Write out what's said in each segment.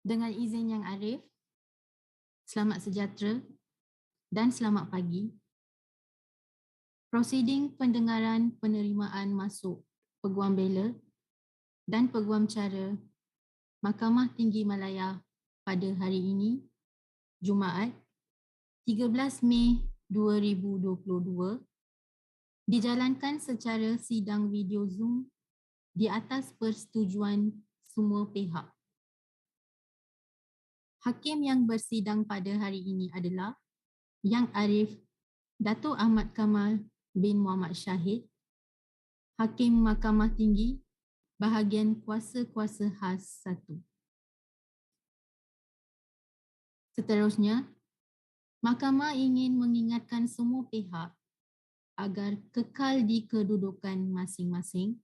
Dengan izin Yang Arif, selamat sejahtera dan selamat pagi. Prosiding pendengaran penerimaan masuk Peguam Bela dan Peguam Cara Mahkamah Tinggi Malaya pada hari ini, Jumaat, 13 Mei 2022, dijalankan secara sidang video Zoom di atas persetujuan semua pihak. Hakim yang bersidang pada hari ini adalah Yang Arif Dato Ahmad Kamal bin Muhammad Shahid, Hakim Mahkamah Tinggi Bahagian Kuasa-Kuasa Khas 1. Seterusnya, Mahkamah ingin mengingatkan semua pihak agar kekal di kedudukan masing-masing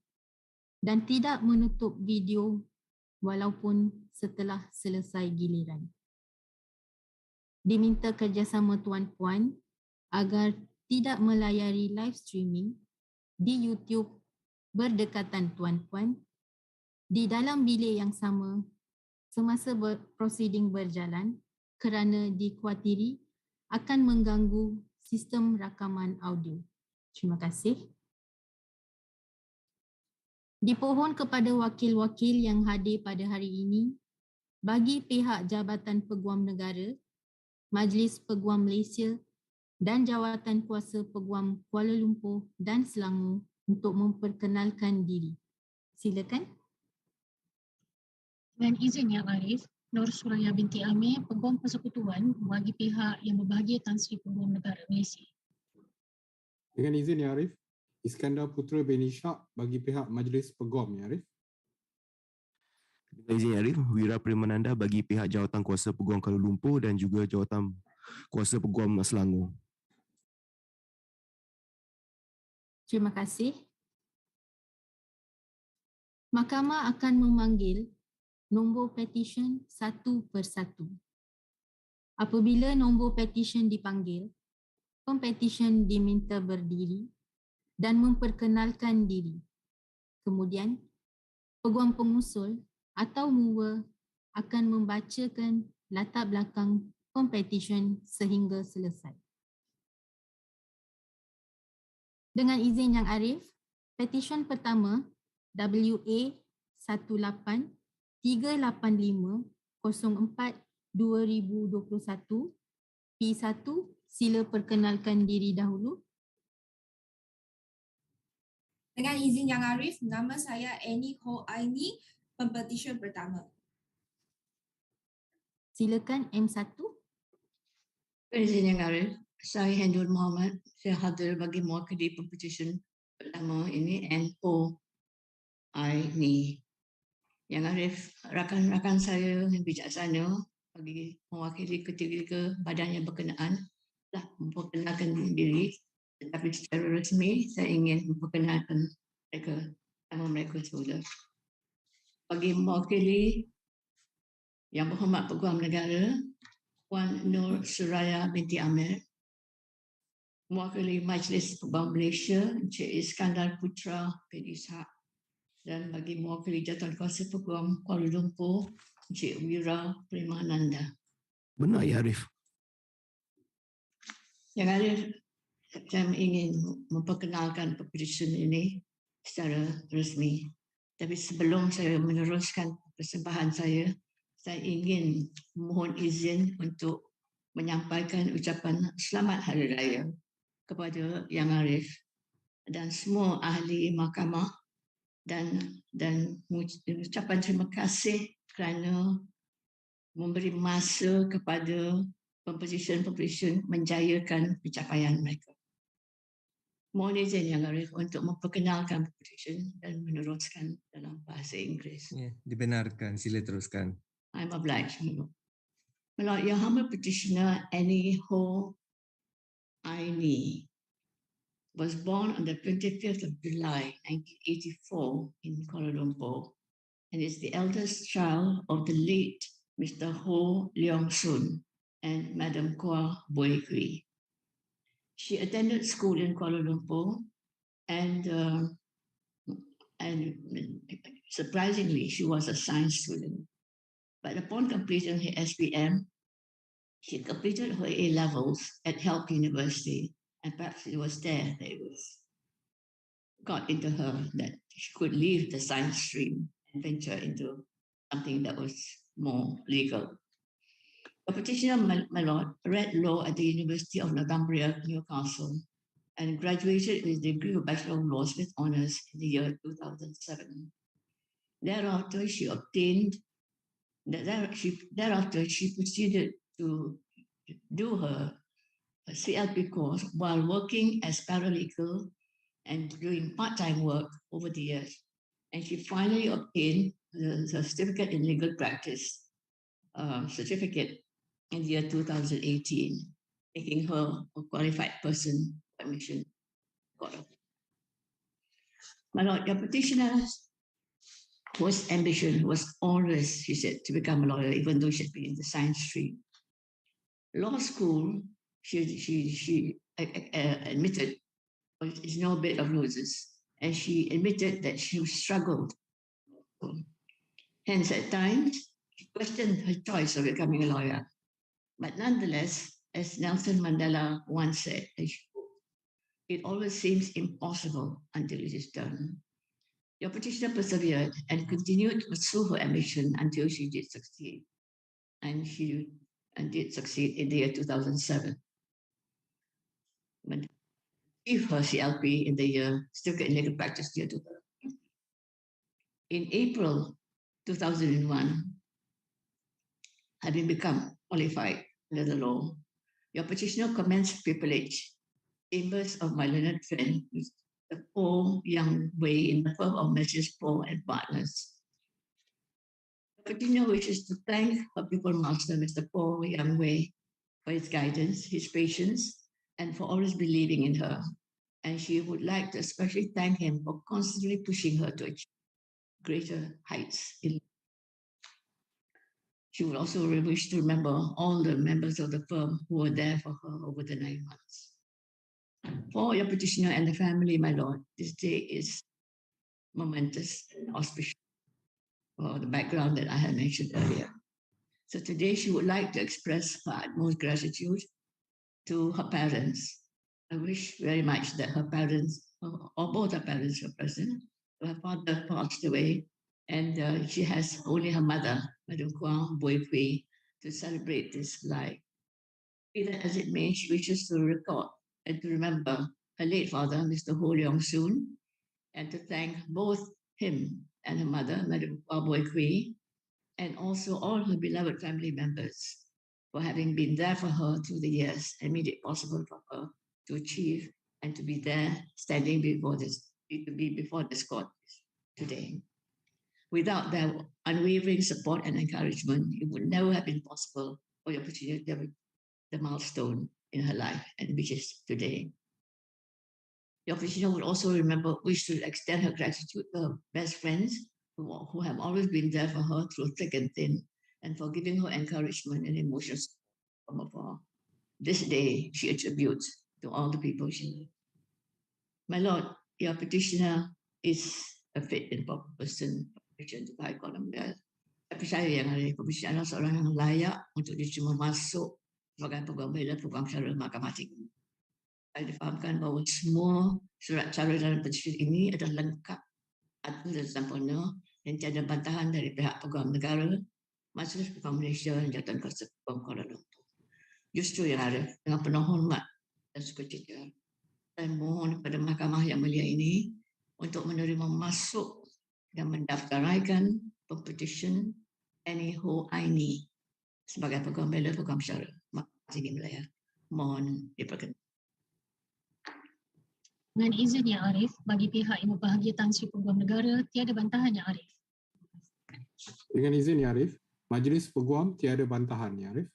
dan tidak menutup video walaupun setelah selesai giliran. Diminta kerjasama tuan-puan agar tidak melayari live streaming di YouTube berdekatan tuan-puan di dalam bilik yang sama semasa prosiding berjalan kerana dikuatiri akan mengganggu sistem rakaman audio. Terima kasih. Dipohon kepada wakil-wakil yang hadir pada hari ini bagi pihak Jabatan Peguam Negara, Majlis Peguam Malaysia dan Jawatan Kuasa Peguam Kuala Lumpur dan Selangor untuk memperkenalkan diri. Silakan. Dengan izin Yang Arif, Nur Suraya binti Amir, Peguam Persekutuan bagi pihak yang berbahagia Tan Sri Peguam Negara Malaysia. Dengan izin Yang Arif, Iskandar Putra bin Ishak bagi pihak Majlis Peguam Yang Arif. Dengan izin Arif, Wira Primananda bagi pihak Jawatan Kuasa Peguam Kuala Lumpur dan juga Jawatan Kuasa Peguam Selangor. Terima kasih. Mahkamah akan memanggil nombor petisyen satu persatu. Apabila nombor petisyen dipanggil, pempetisyen diminta berdiri dan memperkenalkan diri. Kemudian, peguam pengusul atau mover akan membacakan latar belakang pempetisyen sehingga selesai. Dengan izin Yang Arif, petisyen pertama WA 183854-2021 P1, sila perkenalkan diri dahulu. Dengan izin Yang Arif, nama saya Annie Ho Aini, pempetisyen pertama. Silakan M1. Dengan izin Yang Arif, saya Hendul Muhammad, saya hadir bagi mewakili pempetisyen pertama ini NO Aini. Yang Arif, rakan-rakan saya yang bijaksana bagi mewakili ketiga badan yang berkenaan telah memperkenalkan diri, tetapi secara rasmi saya ingin memperkenalkan nama mereka semula. Bagi mewakili Yang Berhormat Peguam Negara, Puan Nur Suraya binti Amir, mewakili Majlis Peguam Malaysia, Encik Iskandar Putra bin Ishak, dan bagi mewakili Jawatan Kuasa Peguam Kuala Lumpur, Encik Wira Primananda. Benar ya Arif? Yang Arif, saya ingin memperkenalkan pempetisyen ini secara resmi. Tapi sebelum saya meneruskan persembahan saya ingin mohon izin untuk menyampaikan ucapan selamat hari raya kepada Yang Arif dan semua ahli mahkamah dan ucapan terima kasih kerana memberi masa kepada pempetisyen menjayakan pencapaian mereka. Mohon izin Yang Arif untuk memperkenalkan pempetisyen dan meneruskan dalam bahasa Inggeris. Ya, dibenarkan, sila teruskan. I'm obliged. My Lord, Your Humble Petitioner Annie Ho Aini was born on the 25th of July 1984 in Kuala Lumpur and is the eldest child of the late Mr. Ho Leong Sun and Madam Kwa Boi Hui. She attended school in Kuala Lumpur and surprisingly, she was a science student. But upon completing her SPM, she completed her A-levels at Help University, and perhaps it was there that it got into her that she could leave the science stream and venture into something that was more legal. The petitioner, my lord, read law at the University of Northumbria, Newcastle, and graduated with a degree of Bachelor of Laws with honours in the year 2007. Thereafter, she proceeded to do her CLP course while working as paralegal and doing part-time work over the years. And she finally obtained the certificate in legal practice certificate in the year 2018, making her a qualified person for admission. My lord, your petitioner's first ambition was always, she said, to become a lawyer, even though she'd been in the science stream. Law school, she admitted, is no bed of roses, and she admitted that she struggled. Hence, at times, she questioned her choice of becoming a lawyer. But nonetheless, as Nelson Mandela once said, it always seems impossible until it is done. Your petitioner persevered and continued to pursue her ambition until she did succeed. And she did succeed in the year 2007. But achieved her CLP in the year, certificate in legal practice year 2000. In April 2001, having become qualified under the law, your petitioner commenced pupillage chambers of my learned friend, the Paul Young Wei in the firm of Messrs. Paul and Partners. The petitioner wishes to thank her pupil master, Mr. Paul Young Wei, for his guidance, his patience, and for always believing in her. And she would like to especially thank him for constantly pushing her to achieve greater heights. She would also wish to remember all the members of the firm who were there for her over the 9 months. For your petitioner and the family, my lord, this day is momentous and auspicious for the background that I had mentioned earlier. So today she would like to express her utmost gratitude to her parents. I wish very much that her parents, or both her parents, were present. Her father passed away, and she has only her mother, Madam Kuang Boi Kui, to celebrate this life. Be that as it may, she wishes to record and to remember her late father, Mr. Ho Leong Soon, and to thank both him and her mother, Madam Kuang Boi Kui, and also all her beloved family members for having been there for her through the years and made it possible for her to achieve and to be there standing before this court today. Without their unwavering support and encouragement, it would never have been possible for your petitioner to have the milestone in her life, and which is today. Your petitioner would also wish to extend her gratitude to her best friends who have always been there for her through thick and thin, and for giving her encouragement and emotional support from afar. This day she attributes to all the people she knows. My lord, your petitioner is a fit and proper person to High Court of Bela. Saya percaya yang ada petitioner seorang yang layak untuk diterima masuk sebagai Peguam Bela, Peguam Cara Mahkamah Tinggi. Saya difahamkan bahawa semua surat cara dalam petition ini adalah lengkap, adil dan sempurna, dan tiada bantahan dari pihak Peguam Negara, Majlis Peguam Malaysia dan Jawatan Kuasa Peguam Kuala Lumpur. Justru yang ada, dengan penuh hormat dan sukacita, saya mohon kepada Mahkamah yang mulia ini untuk menerima masuk dan mendaftaraikan Pempetisyen Annie Ho Aini sebagai Peguam Bela Peguam Cara Mahkamah Tinggi Malaya. Mohon diperkenankan. Dengan izin Yang Arif, bagi pihak yang berbahagia Tan Sri Peguam Negara, tiada bantahan Yang Arif. Dengan izin Yang Arif, Majlis Peguam tiada bantahan Yang Arif.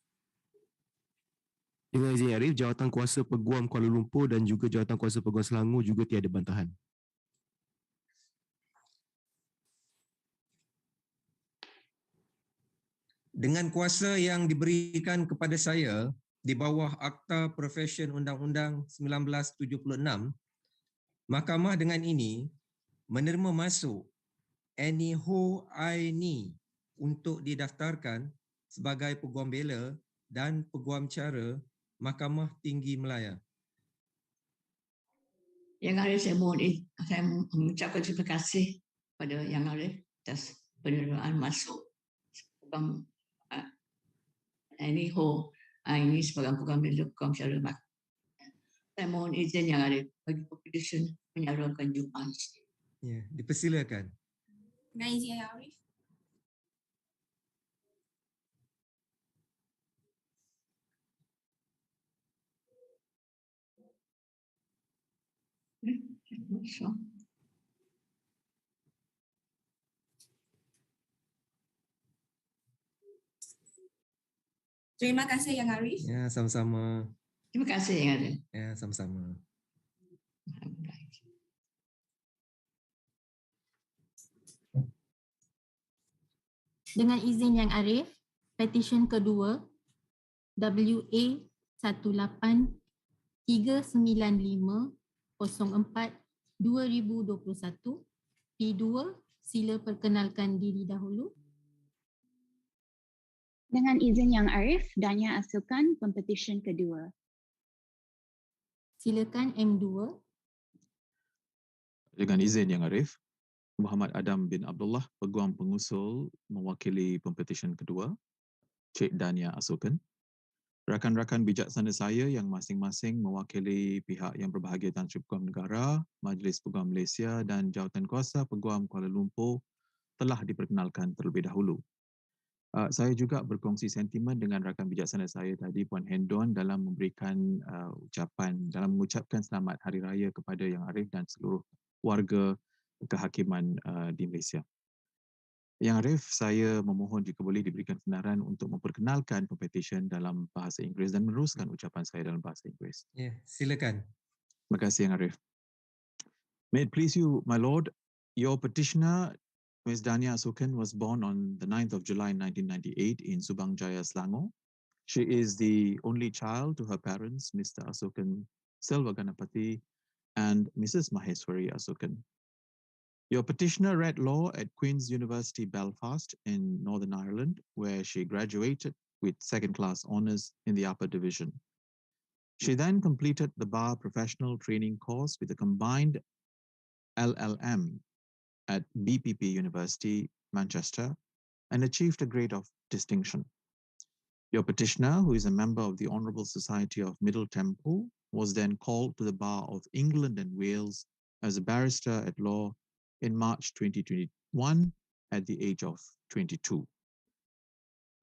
Dengan izin Yang Arif, Jawatan Kuasa Peguam Kuala Lumpur dan juga Jawatan Kuasa Peguam Selangor juga tiada bantahan. Dengan kuasa yang diberikan kepada saya di bawah Akta Profesyen Undang-Undang 1976, Mahkamah dengan ini menerima masuk Annie Ho Aini untuk didaftarkan sebagai Peguam Bela dan Peguam Cara Mahkamah Tinggi Malaya. Yang Arif, saya mengucapkan terima kasih pada Yang Arif atas penerimaan masuk Peguam ini ini sebagai Peguam Bela, Peguam Cara. Saya mohon izin Yang Arif bagi Pempetisyen menyalurkan Jumaat. Ya, dipersilakan. Dengan izin Yang Arif. Terima kasih Yang Arif. Ya, sama-sama. Terima kasih Yang Arif. Ya, sama-sama. Dengan izin Yang Arif, petisyen kedua WA 183950/4/2021. P2, sila perkenalkan diri dahulu. Dengan izin Yang Arif, Dania Asukan Pempetisyen kedua. Silakan M2. Dengan izin Yang Arif, Muhammad Adam bin Abdullah, Peguam Pengusul mewakili Pempetisyen kedua, Cik Dania Asukan. Rakan-rakan bijaksana saya yang masing-masing mewakili pihak yang berbahagia Tan Sri Peguam Negara, Majlis Peguam Malaysia dan Jawatankuasa Peguam Kuala Lumpur telah diperkenalkan terlebih dahulu. Saya juga berkongsi sentimen dengan rakan bijaksana saya tadi, Puan Hendon, dalam memberikan dalam mengucapkan selamat Hari Raya kepada Yang Arif dan seluruh warga kehakiman di Malaysia. Yang Arif, saya memohon jika boleh diberikan kebenaran untuk memperkenalkan Pempetisyen dalam bahasa Inggeris dan meneruskan ucapan saya dalam bahasa Inggeris. Ya, silakan. Terima kasih Yang Arif. May it please you, my lord, your petitioner, Ms. Dania Asukan, was born on the 9th of July 1998 in Subang Jaya, Selangor. She is the only child to her parents, Mr. Asukan Selva Ganapati and Mrs. Maheswari Asukan. Your petitioner read law at Queen's University, Belfast in Northern Ireland, where she graduated with second-class honours in the upper division. She then completed the bar professional training course with a combined LLM at BPP University, Manchester, and achieved a grade of distinction. Your petitioner, who is a member of the Honourable Society of Middle Temple, was then called to the Bar of England and Wales as a barrister at law in March 2021 at the age of 22.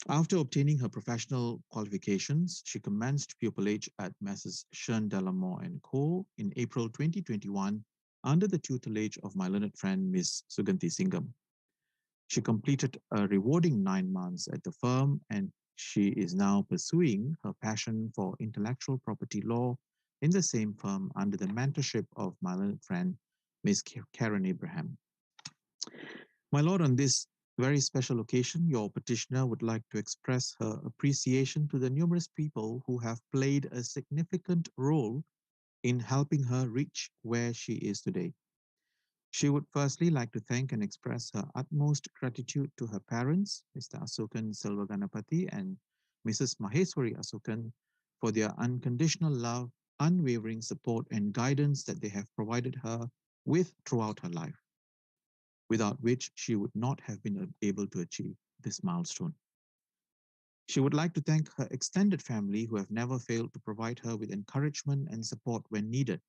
After obtaining her professional qualifications, she commenced pupillage at Messrs. Shern Delamore and Co. in April 2021 under the tutelage of my learned friend, Ms. Suganti Singham. She completed a rewarding 9 months at the firm, and she is now pursuing her passion for intellectual property law in the same firm under the mentorship of my learned friend, Ms. Karen Abraham. My Lord, on this very special occasion, your petitioner would like to express her appreciation to the numerous people who have played a significant role in helping her reach where she is today. She would firstly like to thank and express her utmost gratitude to her parents, Mr. Asukan Selva Ganapati and Mrs. Maheswari Asukan, for their unconditional love, unwavering support and guidance that they have provided her with throughout her life, without which she would not have been able to achieve this milestone. She would like to thank her extended family who have never failed to provide her with encouragement and support when needed.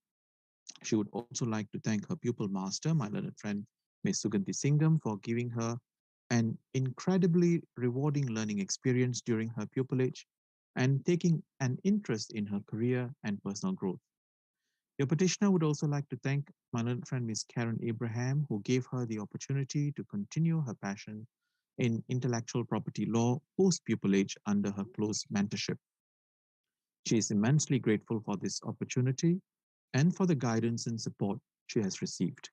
She would also like to thank her pupil master, my learned friend, Ms. Suganti Singham, for giving her an incredibly rewarding learning experience during her pupillage and taking an interest in her career and personal growth. Your petitioner would also like to thank my learned friend, Ms. Karen Abraham, who gave her the opportunity to continue her passion in intellectual property law post-pupillage under her close mentorship. She is immensely grateful for this opportunity and for the guidance and support she has received.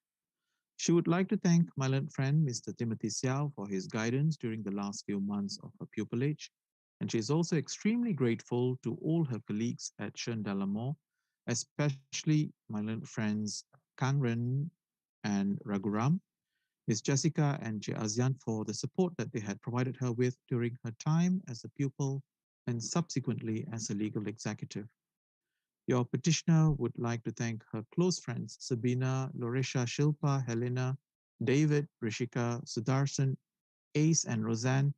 She would like to thank my learned friend, Mr. Timothy Xiao, for his guidance during the last few months of her pupillage. And she is also extremely grateful to all her colleagues at Shern Delamore, especially my learned friends Kang Ren and Raghuram, Ms. Jessica and J. Azian for the support that they had provided her with during her time as a pupil and subsequently as a legal executive. Your petitioner would like to thank her close friends, Sabina, Loresha, Shilpa, Helena, David, Rishika, Sudarshan, Ace, and Roseanne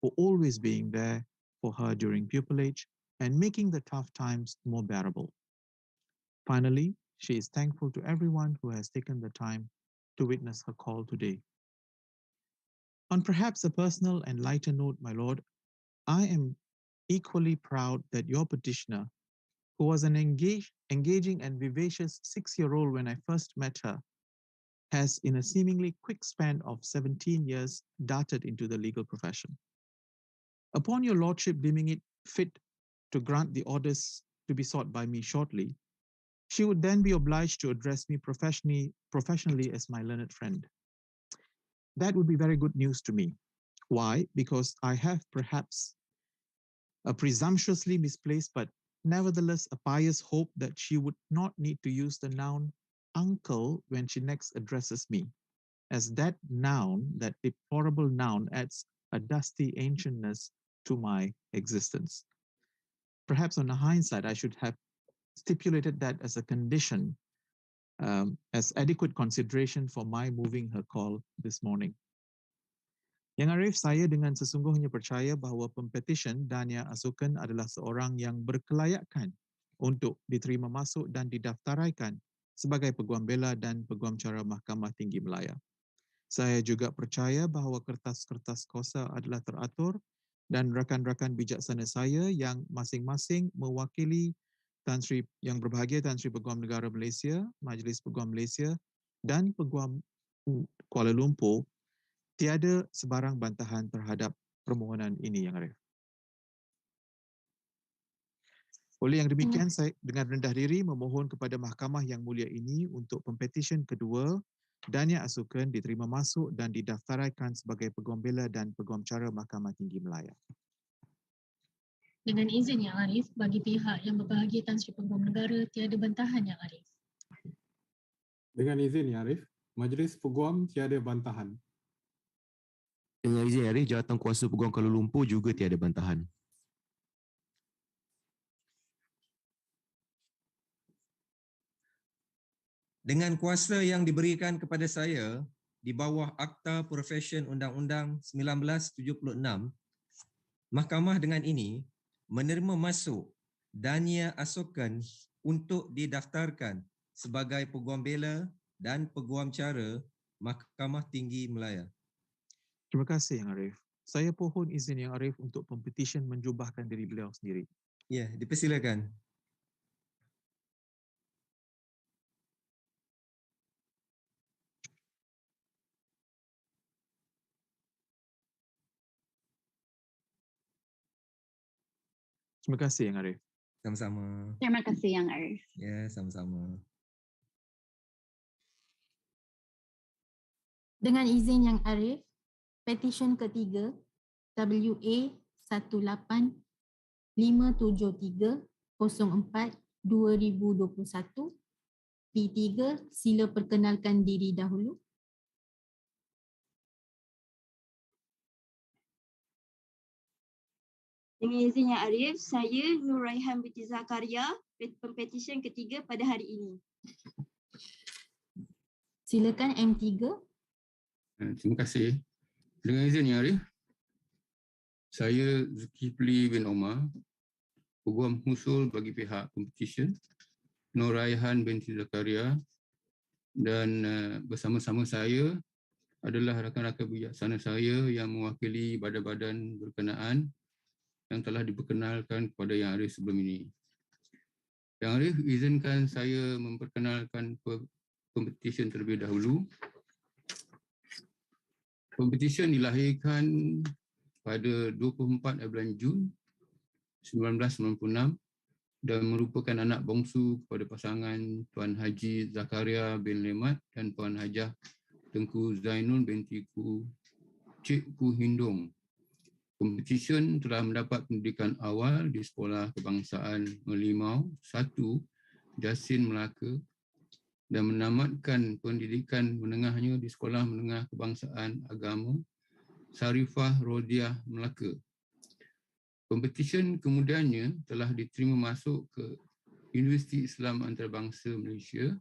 for always being there for her during pupillage and making the tough times more bearable. Finally, she is thankful to everyone who has taken the time to witness her call today. On perhaps a personal and lighter note, my lord, I am equally proud that your petitioner, who was an engaging and vivacious 6-year-old when I first met her, has in a seemingly quick span of 17 years darted into the legal profession. Upon your lordship deeming it fit to grant the orders to be sought by me shortly, she would then be obliged to address me professionally as my learned friend. That would be very good news to me. Why? Because I have perhaps a presumptuously misplaced but nevertheless a pious hope that she would not need to use the noun uncle when she next addresses me, as that noun, that deplorable noun, adds a dusty ancientness to my existence. Perhaps on the hindsight, I should have stipulated that as a condition, as adequate consideration for my moving her call this morning. Yang Arif, saya dengan sesungguhnya percaya bahawa Pempetisyen Dania Asukan adalah seorang yang berkelayakan untuk diterima masuk dan didaftaraikan sebagai Peguam Bela dan Peguam Cara Mahkamah Tinggi Malaya. Saya juga percaya bahawa kertas-kertas kuasa adalah teratur dan rakan-rakan bijaksana saya yang masing-masing mewakili Tan Sri yang berbahagia Tan Sri Peguam Negara Malaysia, Majlis Peguam Malaysia dan Peguam Kuala Lumpur tiada sebarang bantahan terhadap permohonan ini, Yang Arif. Oleh yang demikian, saya dengan rendah diri memohon kepada Mahkamah yang mulia ini untuk Pempetisyen kedua, Dania Asukan diterima masuk dan didaftaraikan sebagai Peguam Bela dan Peguam Cara Mahkamah Tinggi Malaya. Dengan izin Yang Arif, bagi pihak yang berbahagia Tan Sri Peguam Negara, tiada bantahan Yang Arif. Dengan izin Yang Arif, Majlis Peguam tiada bantahan. Dengan izin Yang Arif, Jawatan Kuasa Peguam Kuala Lumpur juga tiada bantahan. Dengan kuasa yang diberikan kepada saya di bawah Akta Profesyen Undang-Undang 1976, Mahkamah dengan ini menerima masuk Dania Asukan untuk didaftarkan sebagai Peguam Bela dan Peguam Cara Mahkamah Tinggi Malaya. Terima kasih, Yang Arif. Saya pohon izin Yang Arif untuk Pempetisyen menjubahkan diri beliau sendiri. Ya, dipersilakan. Terima kasih, Yang Arif. Sama-sama. Terima kasih Yang Arif. Ya, sama-sama. Dengan izin Yang Arif, petisyen ketiga WA 1857304-2021 P3, sila perkenalkan diri dahulu. Dengan izin Yang Arif, saya Nur Raihan binti Zakaria, Pempetisyen ketiga pada hari ini. Silakan M3. Terima kasih. Dengan izin Yang Arif, saya Zulkifli bin Omar, Peguam Husul bagi pihak Pempetisyen, Nur Raihan binti Zakaria, dan bersama-sama saya adalah rakan-rakan bijaksana saya yang mewakili badan-badan berkenaan yang telah diperkenalkan kepada Yang Arif sebelum ini. Yang Arif, izinkan saya memperkenalkan Pempetisyen terlebih dahulu. Pempetisyen dilahirkan pada 24 bulan Jun 1996 dan merupakan anak bongsu kepada pasangan Tuan Haji Zakaria bin Lemat dan Puan Hajah Tengku Zainul binti Cik Ku Hindung. Pempetisyen telah mendapat pendidikan awal di Sekolah Kebangsaan Merlimau 1, Jasin, Melaka dan menamatkan pendidikan menengahnya di Sekolah Menengah Kebangsaan Agama Sarifah Rodiah Melaka. Pempetisyen kemudiannya telah diterima masuk ke Universiti Islam Antarabangsa Malaysia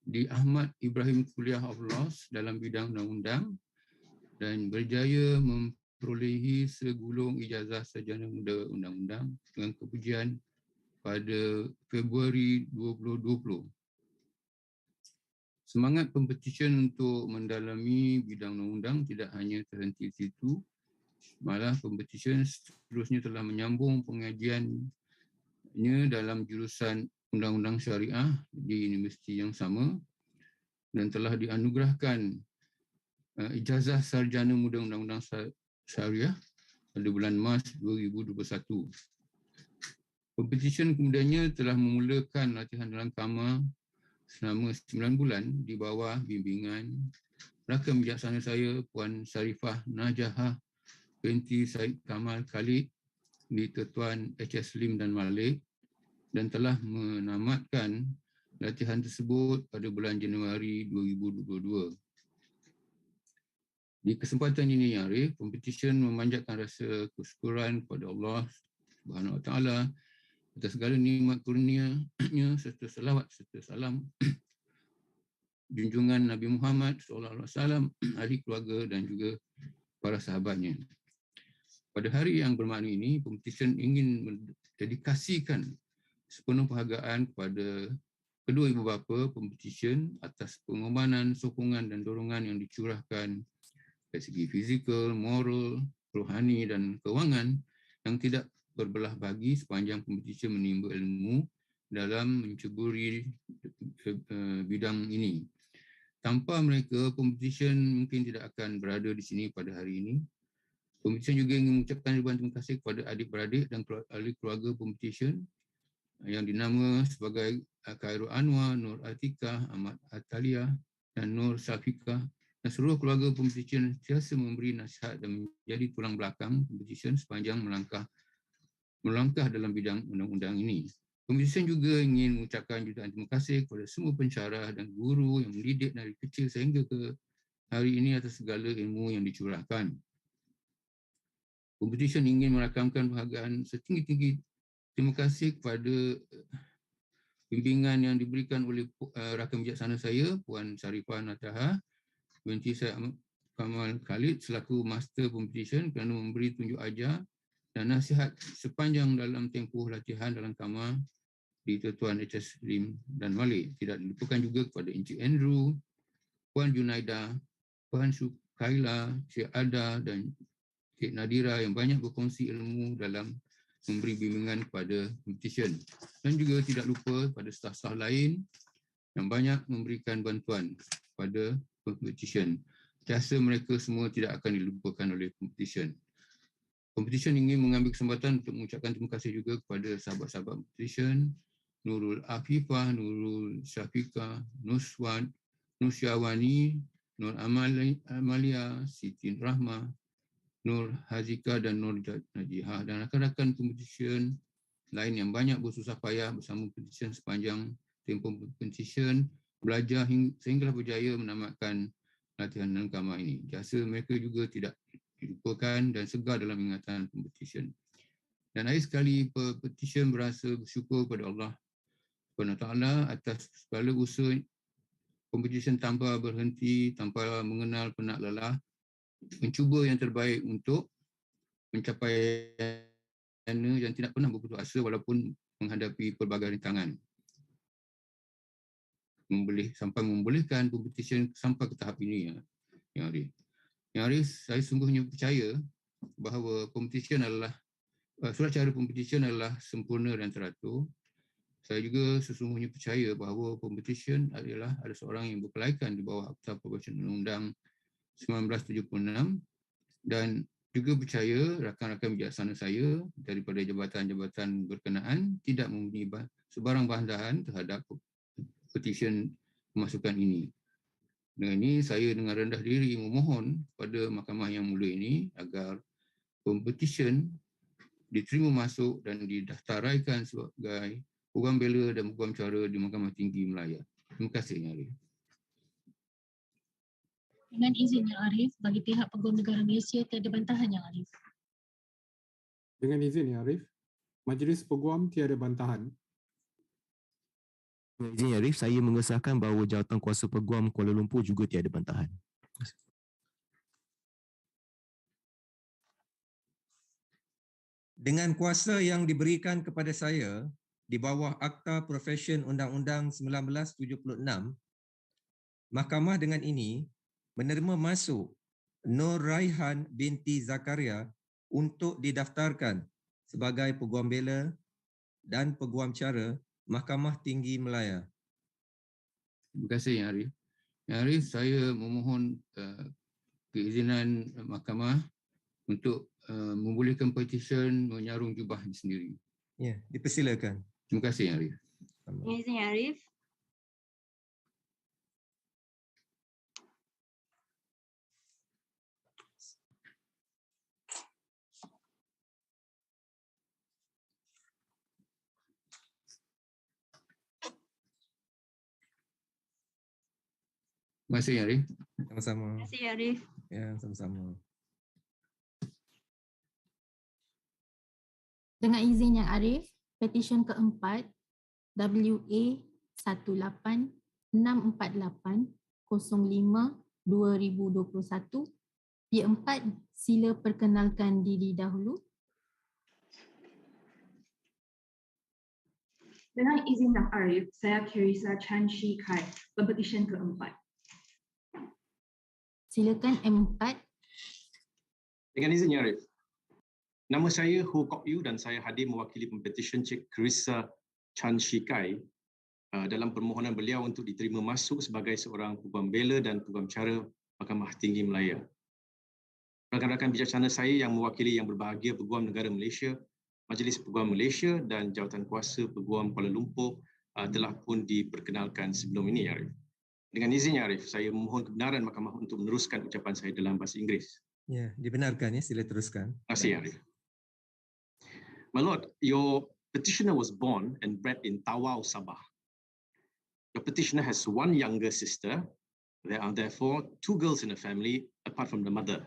di Ahmad Ibrahim Kuliah of Laws dalam bidang undang-undang dan berjaya memperolehi segulung ijazah sarjana muda undang-undang dengan kepujian pada Februari 2020. Semangat pempetisyen untuk mendalami bidang undang-undang tidak hanya terhenti di situ, malah pempetisyen seterusnya telah menyambung pengajiannya dalam jurusan undang-undang syariah di universiti yang sama dan telah dianugerahkan ijazah sarjana muda undang-undang syariah pada bulan Mac 2021. Pempetisyen kemudiannya telah memulakan latihan dalam kamar selama 9 bulan di bawah bimbingan rakan bijaksana saya Puan Sarifah Najahah binti Said Kamal Khalid di Ketuan HS Lim dan Malik dan telah menamatkan latihan tersebut pada bulan Januari 2022. Di kesempatan ini, Arif, pempetisyen memanjatkan rasa kesyukuran kepada Allah Subhanahu Wa Taala atas segala nikmat kurnia-Nya serta selawat serta salam junjungan Nabi Muhammad SAW, ahli keluarga dan juga para sahabatnya. Pada hari yang bermakna ini, pempetisyen ingin mendedikasikan sepenuh penghargaan kepada kedua ibu bapa pempetisyen atas pengorbanan, sokongan dan dorongan yang dicurahkan dari segi fizikal, moral, rohani dan kewangan yang tidak berbelah bagi sepanjang pempetisyen menimba ilmu dalam menceburi bidang ini. Tanpa mereka, pempetisyen mungkin tidak akan berada di sini pada hari ini. Pempetisyen juga ingin mengucapkan ribuan terima kasih kepada adik-beradik dan ahli keluarga pempetisyen yang dinama sebagai Khairul Anwar, Nur Atikah, Ahmad Atalia dan Nur Syafiqah dan seluruh keluarga pempetisyen sentiasa memberi nasihat dan menjadi tulang belakang pempetisyen sepanjang melangkah dalam bidang undang-undang ini. Pempetisyen juga ingin mengucapkan jutaan terima kasih kepada semua pensyarah dan guru yang mendidik dari kecil sehingga ke hari ini atas segala ilmu yang dicurahkan. Pempetisyen ingin merakamkan penghargaan setinggi-tinggi terima kasih kepada bimbingan yang diberikan oleh rakan bijaksana saya, Puan Sarifah Najahah binti Said Kamal Khalid selaku Master Pempetisyen kerana memberi tunjuk ajar dan nasihat sepanjang dalam tempoh latihan dalam kamar di Ketuan HS Lim dan Malik. Tidak dilupakan juga kepada Encik Andrew, Puan Junaida, Puan Sukaila, Cik Ada dan Cik Nadira yang banyak berkongsi ilmu dalam memberi bimbingan kepada pempetisyen. Dan juga tidak lupa pada staf-staf lain yang banyak memberikan bantuan pada pempetisyen. Jasa mereka semua tidak akan dilupakan oleh pempetisyen. Pempetisyen ingin mengambil kesempatan untuk mengucapkan terima kasih juga kepada sahabat-sahabat pempetisyen, Nurul Afifah, Nurul Syafiqah, Nuswan, Nusyawani, Nur Amalia, Siti Rahmah, Nur Hazika dan Nur Najihah dan rakan-rakan pempetisyen lain yang banyak bersusah payah bersama pempetisyen sepanjang tempoh pempetisyen belajar sehinggalah berjaya menamatkan latihan dalam kamar ini. Jasa mereka juga tidak dilupakan dan segar dalam ingatan pempetisyen. Dan akhir sekali, pempetisyen berasa bersyukur kepada Allah SWT atas segala usaha pempetisyen tanpa berhenti, tanpa mengenal penat lelah, mencuba yang terbaik untuk mencapai yang tidak pernah berputus asa walaupun menghadapi pelbagai rintangan. Sampai membolehkan pempetisyen sampai ke tahap ini, Yang Arif. Yang Arif, saya sungguhnya percaya bahawa pempetisyen adalah, surat cara pempetisyen adalah sempurna dan teratur. Saya juga sesungguhnya percaya bahawa pempetisyen adalah ada seorang yang berkelaikan di bawah Akta Permohonan Undang-Undang 1976 dan juga percaya rakan-rakan bijaksana saya daripada jabatan-jabatan berkenaan tidak memberi sebarang bahan terhadap petisyen pemasukan ini. Dengan ini, saya dengan rendah diri memohon pada Mahkamah yang mulia ini agar pempetisyen diterima masuk dan didaftaraikan sebagai Peguam Bela dan Peguam Cara di Mahkamah Tinggi Malaya. Terima kasih Yang Arif. Dengan izin Yang Arif, bagi pihak Peguam Negara Malaysia tiada bantahan Yang Arif. Dengan izin Yang Arif, Majlis Peguam tiada bantahan. Dengan izin Yang Arif, saya mengesahkan bahawa jawatan kuasa Peguam Kuala Lumpur juga tiada bantahan. Dengan kuasa yang diberikan kepada saya di bawah Akta Profesyen Undang-Undang 1976, Mahkamah dengan ini menerima masuk Nur Raihan binti Zakaria untuk didaftarkan sebagai Peguam Bela dan Peguam Cara Mahkamah Tinggi Malaya. Terima kasih Yang Arif. Yang Arif, saya memohon keizinan mahkamah untuk membolehkan petisyen menyarung jubah sendiri. Ya, dipersilakan. Terima kasih Yang Arif. Dengan izin Yang Arif. Terima kasih Yang Arif. Sama-sama. Terima kasih Yang Arif. Ya, sama-sama. Dengan izin Yang Arif, petisyen keempat WA 1864805/2021. Pihak 4, sila perkenalkan diri dahulu. Dengan izin Yang Arif, saya Teresa Chan Shi Kai, Pempetisyen keempat. Silakan M4. Dengan izin Yang Arif, nama saya Ho Kok Yu dan saya hadir mewakili Pempetisyen Cik Teresa Chan Shi Kai dalam permohonan beliau untuk diterima masuk sebagai seorang Peguam Bela dan Peguam Cara Mahkamah Tinggi Malaya. Rakan-rakan bijaksana saya yang mewakili yang berbahagia Peguam Negara Malaysia, Majlis Peguam Malaysia dan Jawatan Kuasa Peguam Kuala Lumpur telah pun diperkenalkan sebelum ini, Arif. Dengan izin Arif, saya memohon kebenaran mahkamah untuk meneruskan ucapan saya dalam bahasa Inggeris. Ya, dibenarkan ya, sila teruskan. Terima kasih, Arif. My Lord, your petitioner was born and bred in Tawau, Sabah. Your petitioner has one younger sister. There are therefore two girls in the family apart from the mother.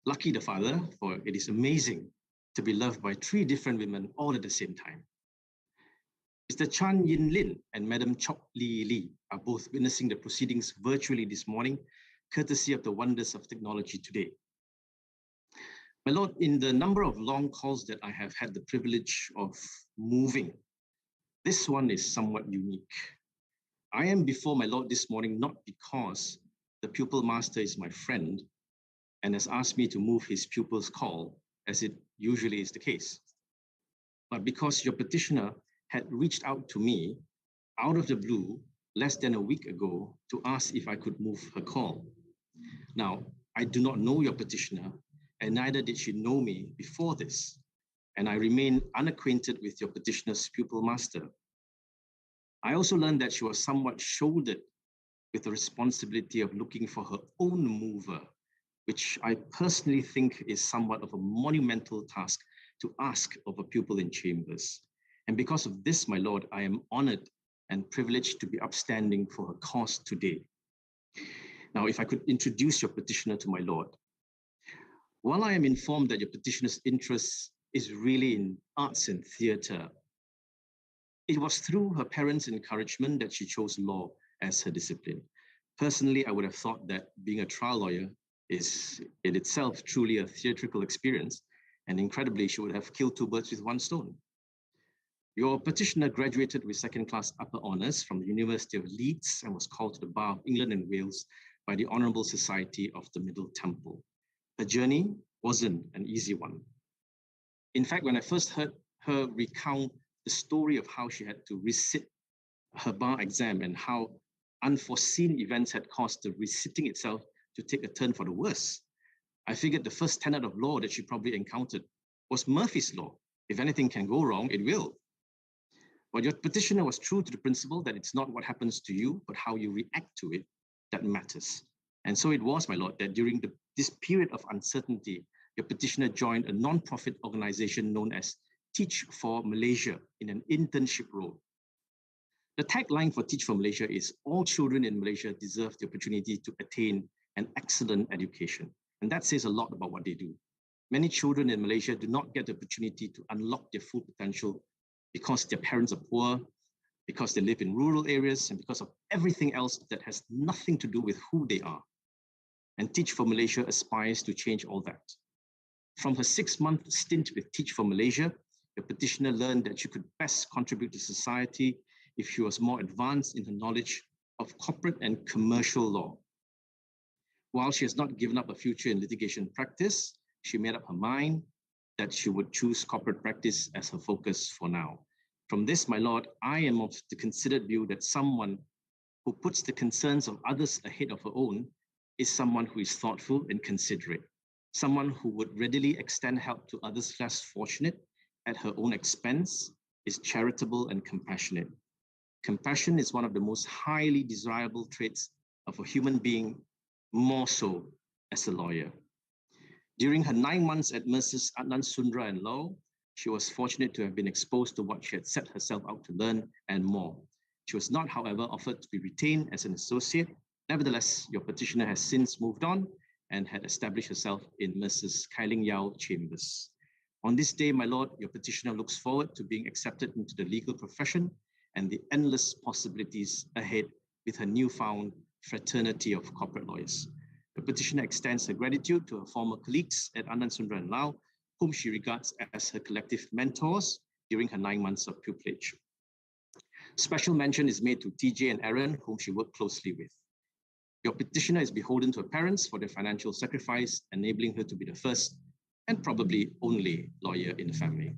Lucky the father, for it is amazing to be loved by three different women all at the same time. Mr. Chan Yin Lin and Madam Chok Lee Lee are both witnessing the proceedings virtually this morning, courtesy of the wonders of technology today. My Lord, in the number of long calls that I have had the privilege of moving, this one is somewhat unique. I am before my Lord this morning not because the pupil master is my friend and has asked me to move his pupil's call, as it usually is the case, but because your petitioner had reached out to me out of the blue less than a week ago to ask if I could move her call. Now, I do not know your petitioner, and neither did she know me before this, and I remain unacquainted with your petitioner's pupil master. I also learned that she was somewhat shouldered with the responsibility of looking for her own mover, which I personally think is somewhat of a monumental task to ask of a pupil in chambers. And because of this, my Lord, I am honored and privileged to be upstanding for her cause today. Now, if I could introduce your petitioner to my Lord. While I am informed that your petitioner's interest is really in arts and theatre, it was through her parents' encouragement that she chose law as her discipline. Personally, I would have thought that being a trial lawyer is in itself truly a theatrical experience, and incredibly, she would have killed two birds with one stone. Your petitioner graduated with second-class upper honours from the University of Leeds and was called to the Bar of England and Wales by the Honourable Society of the Middle Temple. Her journey wasn't an easy one. In fact, when I first heard her recount the story of how she had to resit her bar exam and how unforeseen events had caused the resitting itself to take a turn for the worse, I figured the first tenet of law that she probably encountered was Murphy's Law. If anything can go wrong, it will. But your petitioner was true to the principle that it's not what happens to you, but how you react to it that matters. And so it was, my Lord, that during this period of uncertainty, your petitioner joined a non-profit organization known as Teach for Malaysia in an internship role. The tagline for Teach for Malaysia is all children in Malaysia deserve the opportunity to attain an excellent education. And that says a lot about what they do. Many children in Malaysia do not get the opportunity to unlock their full potential because their parents are poor, because they live in rural areas, and because of everything else that has nothing to do with who they are. And Teach for Malaysia aspires to change all that. From her 6-month stint with Teach for Malaysia, the petitioner learned that she could best contribute to society if she was more advanced in her knowledge of corporate and commercial law. While she has not given up a future in litigation practice, she made up her mind that she would choose corporate practice as her focus for now. From this, my lord, I am of the considered view that someone who puts the concerns of others ahead of her own is someone who is thoughtful and considerate, someone who would readily extend help to others less fortunate at her own expense, is charitable and compassionate. Compassion is one of the most highly desirable traits of a human being, more so as a lawyer. During her 9 months at Mercer's Adnan Sundra and Law, she was fortunate to have been exposed to what she had set herself out to learn and more. She was not, however, offered to be retained as an associate. Nevertheless, your petitioner has since moved on and had established herself in Mercer's Kailing Yao chambers. On this day, my lord, your petitioner looks forward to being accepted into the legal profession and the endless possibilities ahead with her newfound fraternity of corporate lawyers. The petitioner extends her gratitude to her former colleagues at Adnan Sundra and Lau, whom she regards as her collective mentors during her 9 months of pupillage. Special mention is made to TJ and Aaron, whom she worked closely with. Your petitioner is beholden to her parents for their financial sacrifice, enabling her to be the first and probably only lawyer in the family.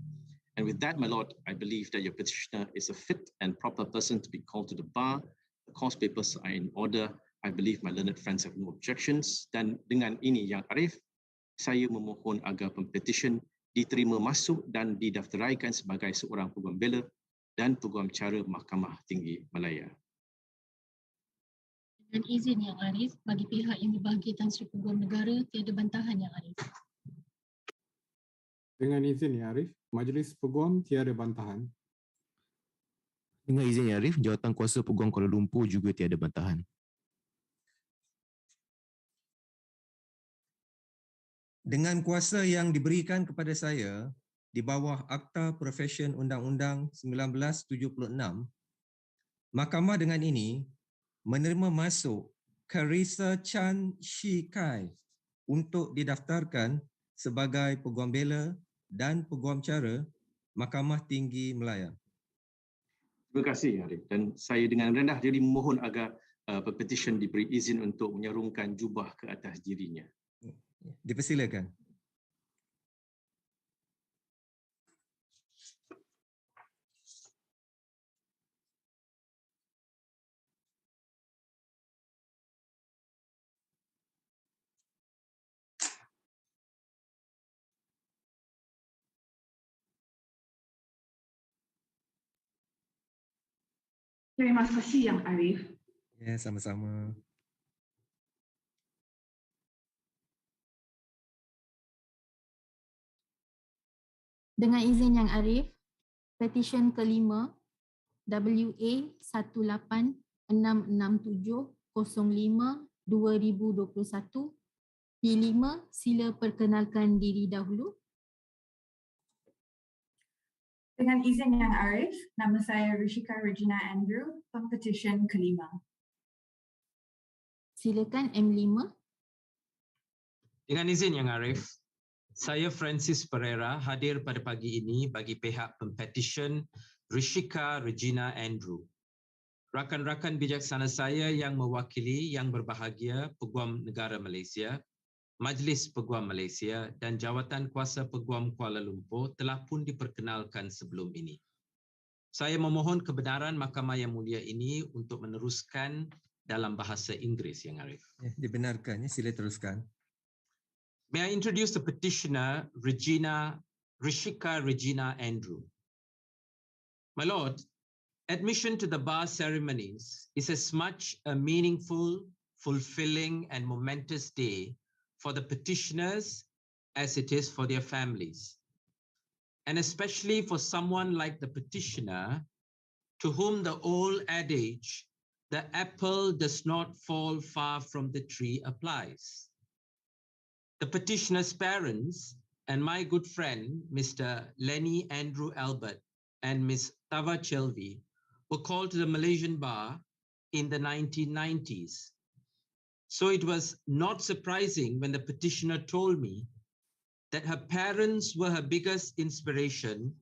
And with that, my lord, I believe that your petitioner is a fit and proper person to be called to the bar. The course papers are in order. I believe my learned friends have no objections. Dan dengan ini yang arif, saya memohon agar pempetisyen diterima masuk dan didaftaraikan sebagai seorang peguam bela dan peguam cara Mahkamah Tinggi Malaya. Dengan izin yang arif, bagi pihak yang berbahagia Tan Sri Peguam Negara, tiada bantahan yang arif. Dengan izin yang arif, Majlis Peguam tiada bantahan. Dengan izin yang arif, Jawatan Kuasa Peguam Kuala Lumpur juga tiada bantahan. Dengan kuasa yang diberikan kepada saya di bawah Akta Profesyen Undang-Undang 1976, Mahkamah dengan ini menerima masuk Carissa Chan Shi Kai untuk didaftarkan sebagai Peguam Bela dan Peguam Cara Mahkamah Tinggi Malaya. Terima kasih, Arif. Dan saya dengan rendah diri memohon agar pempetisyen diberi izin untuk menyarungkan jubah ke atas dirinya. Dipersilakan. Terima kasih Yang Arif. Ya, sama-sama. Dengan izin Yang Arif, petisyen kelima WA 1866705/2021. P5, sila perkenalkan diri dahulu. Dengan izin Yang Arif, nama saya Rishika Regina Andrew, pempetisyen kelima. Silakan M5. Dengan izin Yang Arif, saya Francis Pereira hadir pada pagi ini bagi pihak pempetisyen Rishika Regina Andrew. Rakan-rakan bijaksana saya yang mewakili yang berbahagia Peguam Negara Malaysia, Majlis Peguam Malaysia dan Jawatan Kuasa Peguam Kuala Lumpur telah pun diperkenalkan sebelum ini. Saya memohon kebenaran Mahkamah Yang Mulia ini untuk meneruskan dalam bahasa Inggeris, Yang Arif. Ya, dibenarkan, ya, sila teruskan. May I introduce the petitioner, Rishika Regina Andrew. My Lord, admission to the bar ceremonies is as much a meaningful, fulfilling and momentous day for the petitioners as it is for their families. And especially for someone like the petitioner, to whom the old adage, the apple does not fall far from the tree, applies. The petitioner's parents and my good friend, Mr. Lenny Andrew Albert and Miss Tava Chelvi, were called to the Malaysian bar in the 1990s. So it was not surprising when the petitioner told me that her parents were her biggest inspiration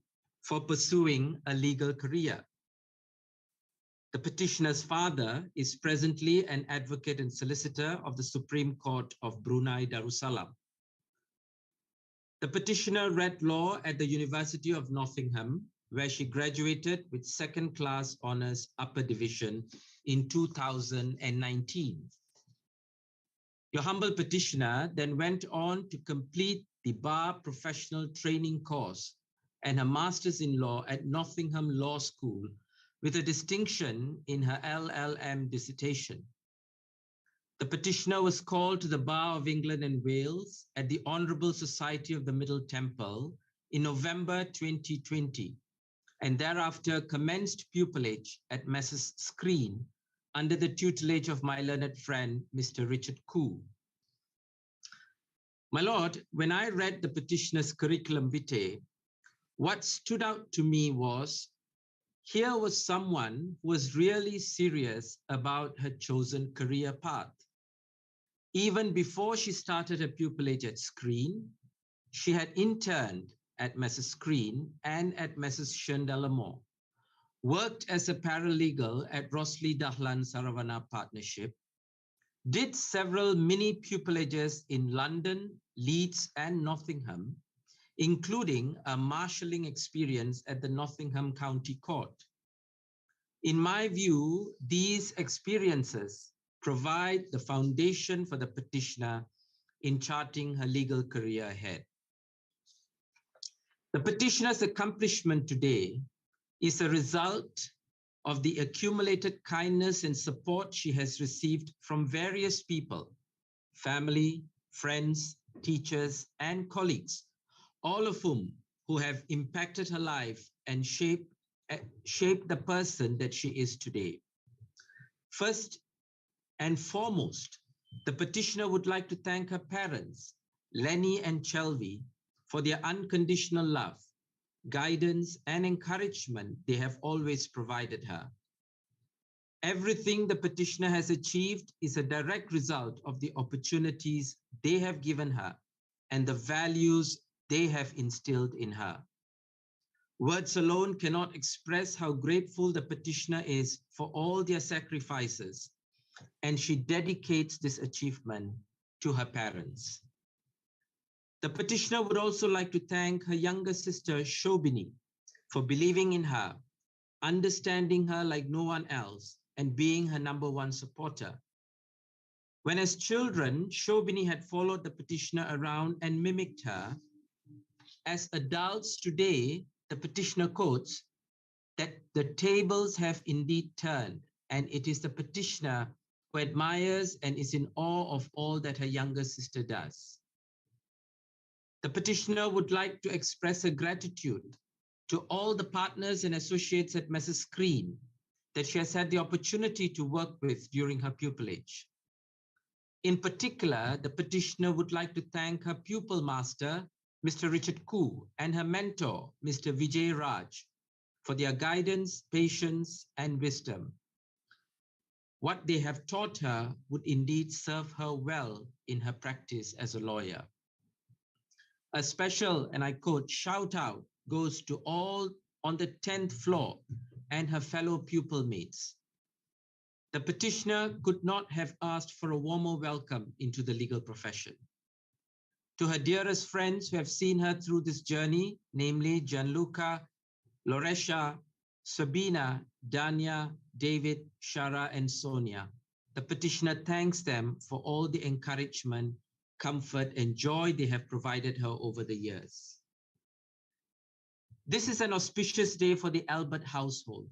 for pursuing a legal career. The petitioner's father is presently an advocate and solicitor of the Supreme Court of Brunei Darussalam. The petitioner read law at the University of Nottingham, where she graduated with second-class honours upper division in 2019. Your humble petitioner then went on to complete the bar professional training course and her master's in law at Nottingham Law School with a distinction in her LLM dissertation. The petitioner was called to the Bar of England and Wales at the Honourable Society of the Middle Temple in November 2020, and thereafter commenced pupillage at Messrs. Screen under the tutelage of my learned friend, Mr. Richard Koo. My Lord, when I read the petitioner's curriculum vitae, what stood out to me was here was someone who was really serious about her chosen career path. Even before she started her pupillage at Screen, she had interned at Messrs. Screen and at Messrs. Shendalamore, worked as a paralegal at Rossley Dahlan Saravana Partnership, did several mini pupillages in London, Leeds, and Nottingham, including a marshalling experience at the Nottingham County Court. In my view, these experiences provide the foundation for the petitioner in charting her legal career ahead. The petitioner's accomplishment today is a result of the accumulated kindness and support she has received from various people, family, friends, teachers, and colleagues, all of whom who have impacted her life and shaped the person that she is today. First and foremost, the petitioner would like to thank her parents, Lenny and Chelvi, for their unconditional love, guidance, and encouragement they have always provided her. Everything the petitioner has achieved is a direct result of the opportunities they have given her and the values they have instilled in her. Words alone cannot express how grateful the petitioner is for all their sacrifices, and she dedicates this achievement to her parents. The petitioner would also like to thank her younger sister, Shobini, for believing in her, understanding her like no one else, and being her #1 supporter. When as children, Shobini had followed the petitioner around and mimicked her, as adults today, the petitioner quotes that the tables have indeed turned, and it is the petitioner who admires and is in awe of all that her younger sister does. The petitioner would like to express her gratitude to all the partners and associates at Messrs. Screen that she has had the opportunity to work with during her pupillage. In particular, the petitioner would like to thank her pupil master, Mr. Richard Koo, and her mentor, Mr. Vijay Raj, for their guidance, patience, and wisdom. What they have taught her would indeed serve her well in her practice as a lawyer. A special, and I quote, shout out goes to all on the 10th floor and her fellow pupil mates. The petitioner could not have asked for a warmer welcome into the legal profession. To her dearest friends who have seen her through this journey, namely Gianluca, Loresha, Sabina, Dania, David, Shara, and Sonia, the petitioner thanks them for all the encouragement, comfort, and joy they have provided her over the years. This is an auspicious day for the Albert household.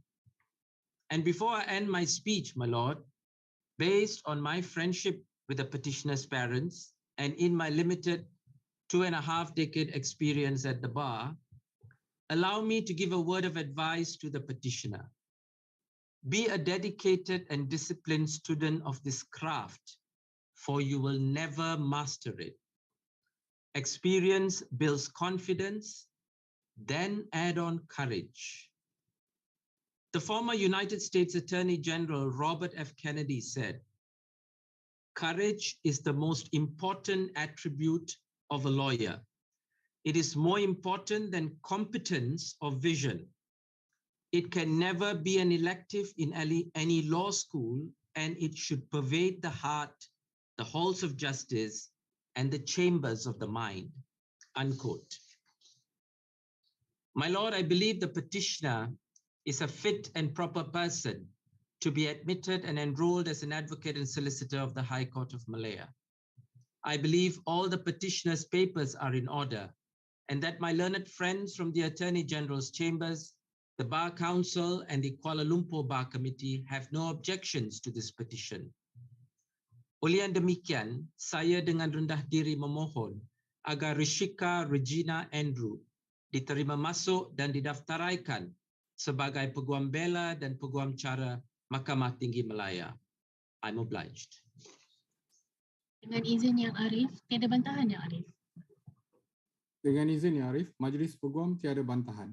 And before I end my speech, my Lord, based on my friendship with the petitioner's parents and in my limited 2.5-decade experience at the bar, allow me to give a word of advice to the petitioner. Be a dedicated and disciplined student of this craft, for you will never master it. Experience builds confidence, then add on courage. The former United States Attorney General Robert F. Kennedy said, "Courage is the most important attribute of a lawyer. It is more important than competence or vision. It can never be an elective in any law school, and it should pervade the heart, the halls of justice, and the chambers of the mind." Unquote. My Lord, I believe the petitioner is a fit and proper person to be admitted and enrolled as an advocate and solicitor of the High Court of Malaya. I believe all the petitioner's papers are in order, and that my learned friends from the Attorney General's chambers, the Bar Council, and the Kuala Lumpur Bar Committee have no objections to this petition. Oleh yang demikian, saya dengan rendah diri memohon agar Rishika Regina Andrew diterima masuk dan didaftaraikan sebagai Peguam Bela dan Peguam Cara Mahkamah Tinggi Malaya. I'm obliged. Dengan izin Yang Arif, tiada bantahan Yang Arif. Dengan izin Yang Arif, Majlis Peguam tiada bantahan.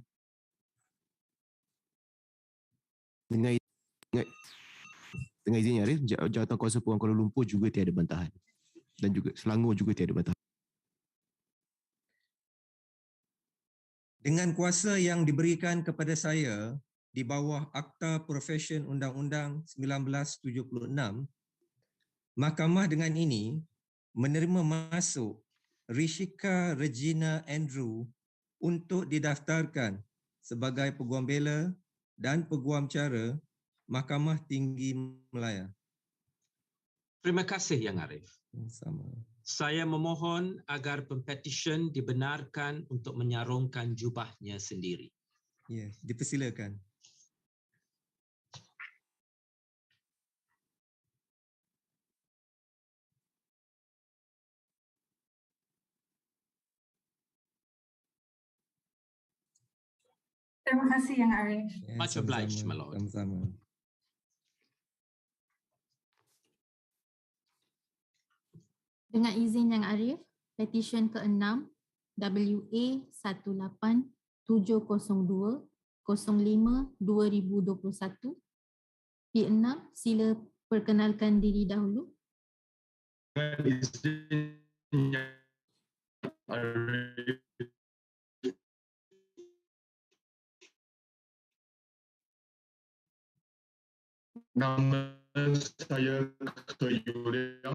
Dengan izin Yang Arif, Jawatan Kuasa Peguam Kuala Lumpur juga tiada bantahan. Dan juga Selangor juga tiada bantahan. Dengan kuasa yang diberikan kepada saya di bawah Akta Profesyen Undang-Undang 1976, Mahkamah dengan ini menerima masuk Rishika Regina Andrew untuk didaftarkan sebagai Peguam Bela dan Peguam Cara Mahkamah Tinggi Malaya. Terima kasih Yang Arif. Sama. Saya memohon agar pempetisyen dibenarkan untuk menyarungkan jubahnya sendiri. Ya, dipersilakan. Terima kasih Yang Arif. Ya, Much obliged, my lord. Sama-sama. Dengan izin Yang Arif, petisyen ke-6 WA18702-05-2021. P6, sila perkenalkan diri dahulu. Dengan izin Yang Arif, nama saya Keyuriang.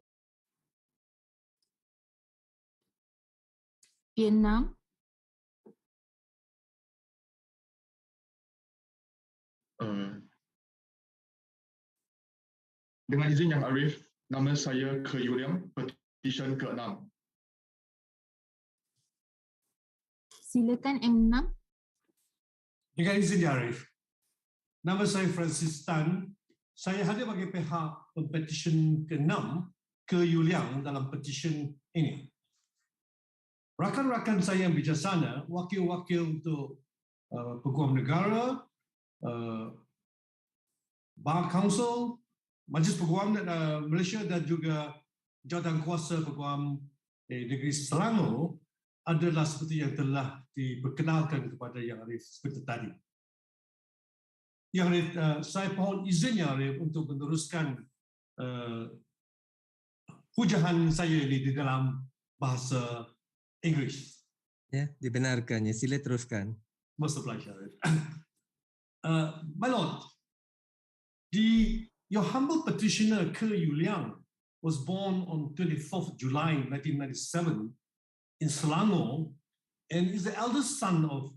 P6, Dengan izin Yang Arif, nama saya Keyuriang, petisyen ke-6. silakan M6. Dengan izin Yang Arif, nama saya Francis Tan. Saya hadir bagi pihak pempetisyen ke-6 Keyuriang dalam petisyen ini. Rakan-rakan saya yang bijaksana, wakil-wakil untuk Peguam Negara, Bar Council, Majlis Peguam Malaysia dan juga Jawatan Kuasa Peguam Negeri Selangor adalah seperti yang telah diperkenalkan kepada Yang Arif seperti tadi. Yang Arif, saya mohon izin Yang Arif untuk meneruskan hujahan saya ini di dalam bahasa Inggeris. Ya, dibenarkan. Ya, sila teruskan. Most obliged, Arif. My Lord, your humble petitioner Keyuriang was born on 24th July 1997 in Selangor and is the eldest son of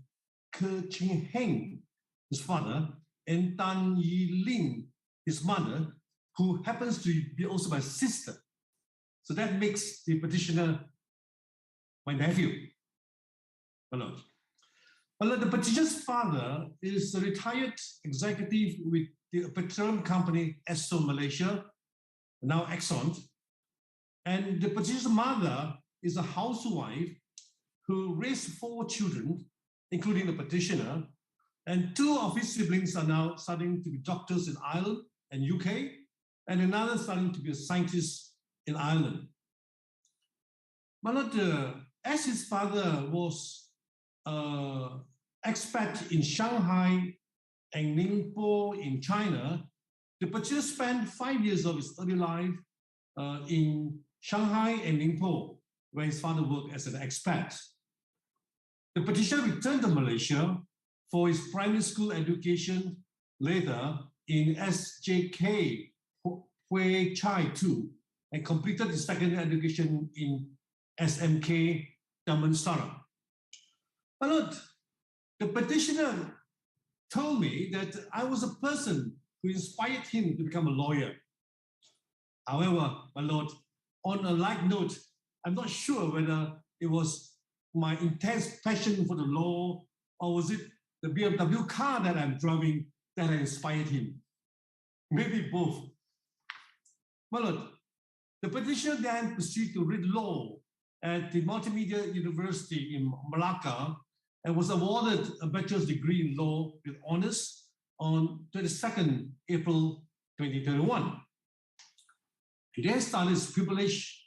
Ke Ching Heng, his father, and Tan Yi Ling, his mother, who happens to be also my sister. So that makes the petitioner my nephew. My Lord. The petitioner's father is a retired executive with the petroleum company Esso Malaysia, now Exxon, and the petitioner's mother is a housewife who raised 4 children, including the petitioner, and 2 of his siblings are now studying to be doctors in Ireland and UK, and another studying to be a scientist in Ireland. My Lord, as his father was expat in Shanghai and Ningbo in China, the petitioner spent 5 years of his early life in Shanghai and Ningbo, where his father worked as an expat. The petitioner returned to Malaysia for his primary school education, later in SJK Hui Chai II, and completed his secondary education in SMK Damansara. My Lord, the petitioner told me that I was a person who inspired him to become a lawyer. However, my Lord, on a like note, I'm not sure whether it was my intense passion for the law or was it the BMW car that I'm driving that inspired him. Maybe both. My Lord, the petitioner then proceeded to read law at the Multimedia University in Malacca and was awarded a bachelor's degree in law with honors on 22nd April 2021. He then started his privilege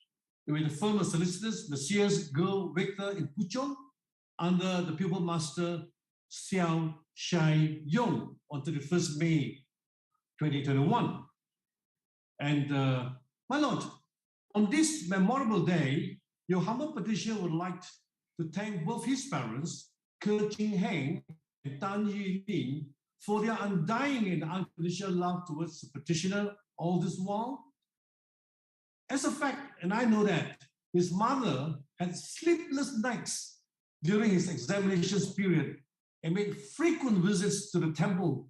with the firm of solicitors, Messieurs Go Victor in Puchong, under the pupil master Xiao Shai Yong on 31st May 2021. And my Lord, on this memorable day, your humble petitioner would like to thank both his parents, Ke Ching Heng and Tan Yi Lin, for their undying and unconditional love towards the petitioner all this while. As a fact, and I know that, his mother had sleepless nights during his examinations period and made frequent visits to the temple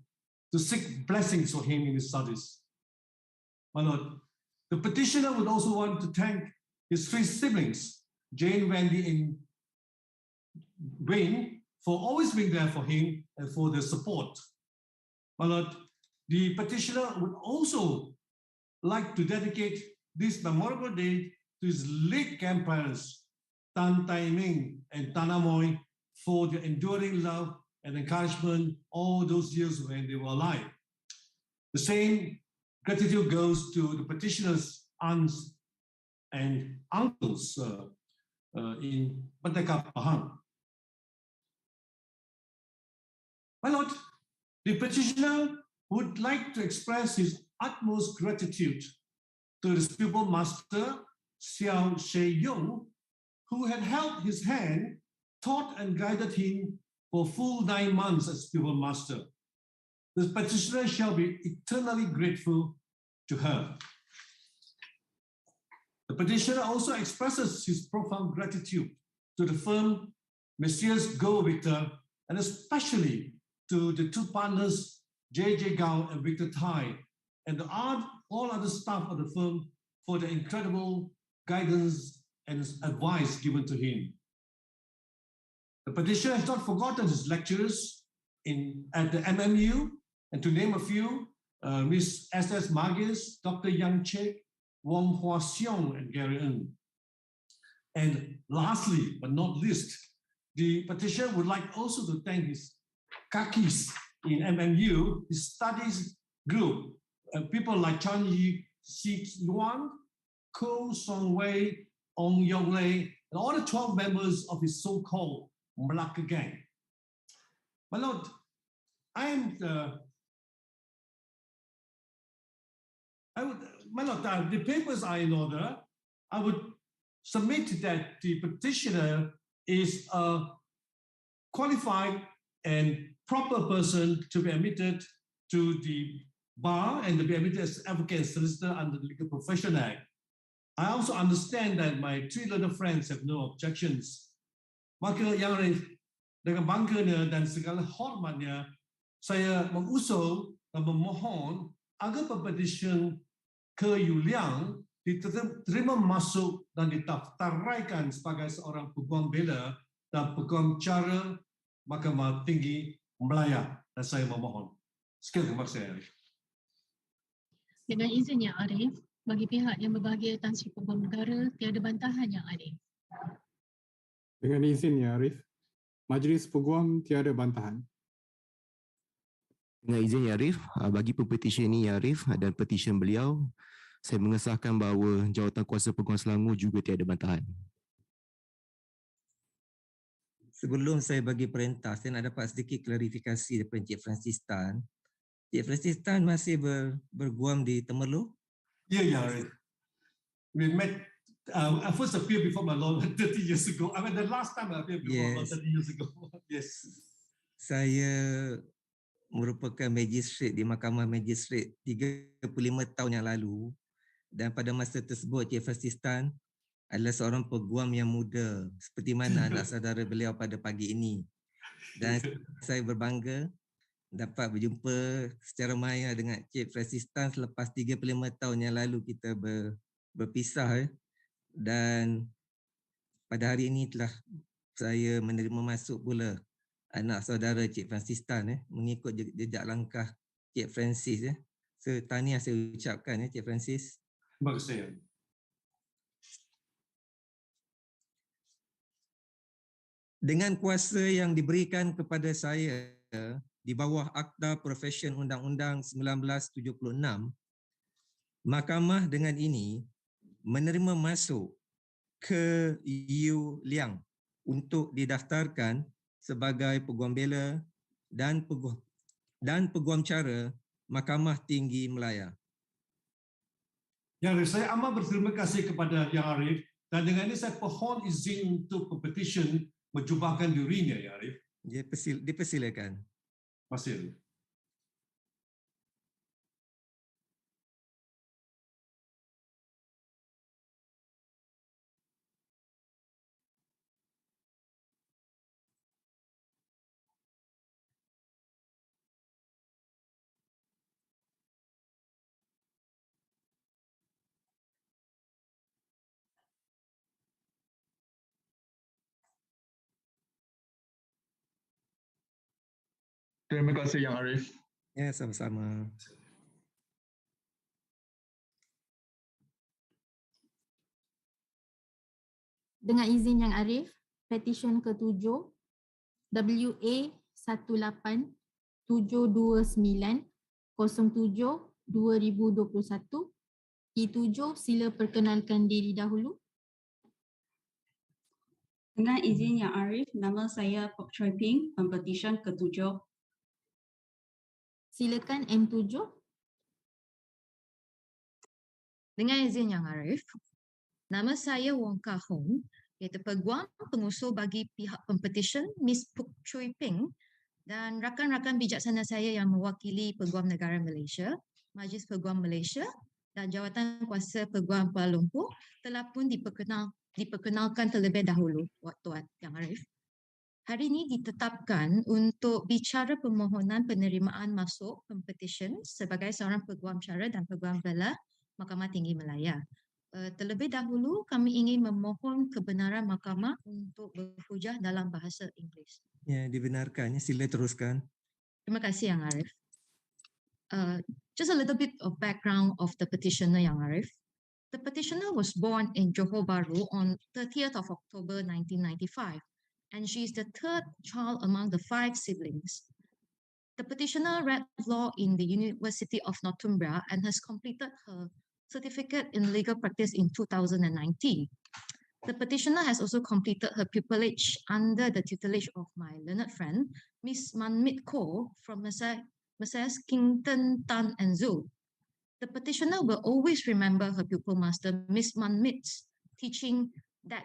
to seek blessings for him in his studies. My Lord, the petitioner would also want to thank his 3 siblings, Jane, Wendy, and Wayne, for always being there for him and for their support. My Lord, the petitioner would also like to dedicate this memorable day to his late grandparents, Tan Tai Ming and Tan Amoy, for their enduring love and encouragement all those years when they were alive. The same gratitude goes to the petitioner's aunts and uncles in Merdeka Pahang. My Lord, the petitioner would like to express his utmost gratitude to his pupil master, Xiao Shei Yong, who had held his hand, taught and guided him for full 9 months as pupil master. The petitioner shall be eternally grateful to her. The petitioner also expresses his profound gratitude to the firm Messieurs Go Victor, and especially to the 2 partners, J.J. Gao and Victor Tai, and all other staff of the firm for the incredible guidance and advice given to him. The petitioner has not forgotten his lectures at the MMU, and to name a few, Ms. S.S. Magis, Dr. Yang Chek, Wong Hua Xiong, and Gary Ng. And lastly, but not least, the petitioner would like also to thank his kakis in MMU, his studies group, people like Chan Yi Xi Yuan, Ko Song Wei, Ong Yong Lei, and all the 12 members of his so-called Malacca gang. My Lord, the papers are in order. I would submit that the petitioner is a qualified and proper person to be admitted to the bar and to be admitted as advocate and solicitor under the Legal Profession Act. I also understand that my 3 learned friends have no objections. Maka yang dengan bangganya dan segala hormatnya, saya mengusul dan memohon agar Pempetisyen Ke Yuliang diterima masuk dan didaftaraikan sebagai seorang peguam Bela dan peguam Cara Mahkamah Tinggi Malaya, dan saya memohon. Sekian, terima kasih. Dengan izin Yang Arif, bagi pihak yang berbahagia Tan Sri Peguam Negara, tiada bantahan Yang Arif. Dengan izin Yang Arif, Majlis Peguam tiada bantahan. Dengan izin Yang Arif, bagi pempetisyen ini Yang Arif dan petisyen beliau, saya mengesahkan bahawa jawatan kuasa Peguam Selangor juga tiada bantahan. Sebelum saya bagi perintah, saya nak dapat sedikit klarifikasi daripada Encik Francis Tan. Encik Francis Tan masih berguam di Temerloh? Yeah, Yang Arif. We met, I first appeared before my Lord 30 years ago. I mean, the last time I appeared before my Lord 30 years ago. Yes. Saya merupakan magistrate di Mahkamah Magistrate 35 tahun yang lalu, dan pada masa tersebut Encik Francis Tan adalah seorang peguam yang muda seperti mana anak saudara beliau pada pagi ini. Dan saya berbangga dapat berjumpa secara maya dengan Encik Francis Tan selepas 35 tahun yang lalu kita berpisah. Dan pada hari ini telah saya menerima masuk pula anak saudara Encik Francis Tan mengikut jejak langkah Encik Francis. So, tahniah saya ucapkan Encik Francis. Terima kasih. Dengan kuasa yang diberikan kepada saya di bawah Akta Profesyen Undang-Undang 1976, Mahkamah dengan ini menerima masuk ke Yu Liang untuk didaftarkan sebagai Peguam Bela dan Peguam Cara Mahkamah Tinggi Malaya. Yang Arif, saya amat berterima kasih kepada Yang Arif, dan dengan ini saya pohon izin untuk Pempetisyen menjubahkan dirinya, Yang Arif. Dipersilakan. Masih. Terima kasih Yang Arif. Ya, sama-sama. Dengan izin Yang Arif, petisyen ke-7 WA 1872907-2021. T7, sila perkenalkan diri dahulu. Dengan izin Yang Arif, nama saya Pok Choi Ping, Pempetisyen ke-7. Silakan M7. Dengan izin Yang Arif, nama saya Wong Kah Hong, iaitu Peguam Pengusul bagi pihak Pempetisyen Miss Pok Choi Ping, dan rakan-rakan bijaksana saya yang mewakili Peguam Negara Malaysia, Majlis Peguam Malaysia dan Jawatan Kuasa Peguam Kuala Lumpur telah pun diperkenalkan terlebih dahulu, Tuan Yang Arif. Hari ini ditetapkan untuk bicara permohonan penerimaan masuk Pempetisyen sebagai seorang Peguam Cara dan Peguam Bela Mahkamah Tinggi Malaya. Terlebih dahulu kami ingin memohon kebenaran mahkamah untuk berhujah dalam bahasa Inggeris. Ya, dibenarkan. Sila teruskan. Terima kasih Yang Arif. Just a little bit of background of the petitioner Yang Arif. The petitioner was born in Johor Bahru on 30th of October 1995, and she is the third child among the 5 siblings. The petitioner read law in the University of Northumbria and has completed her certificate in legal practice in 2019. The petitioner has also completed her pupillage under the tutelage of my learned friend, Miss Manmit Koh from Messrs. Kington, Tan and Zul. The petitioner will always remember her pupil master, Miss Manmit's teaching that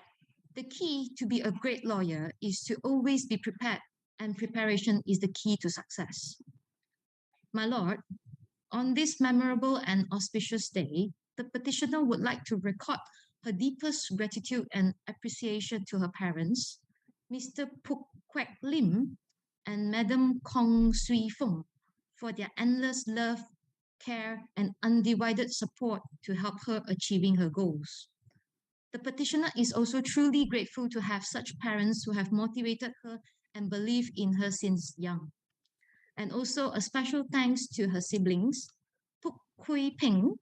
the key to be a great lawyer is to always be prepared, and preparation is the key to success. My Lord, on this memorable and auspicious day, the petitioner would like to record her deepest gratitude and appreciation to her parents, Mr. Puk Kwek Lim and Madam Kong Sui Feng, for their endless love, care, and undivided support to help her achieving her goals. The petitioner is also truly grateful to have such parents who have motivated her and believed in her since young. And also a special thanks to her siblings, Puk Kui Peng,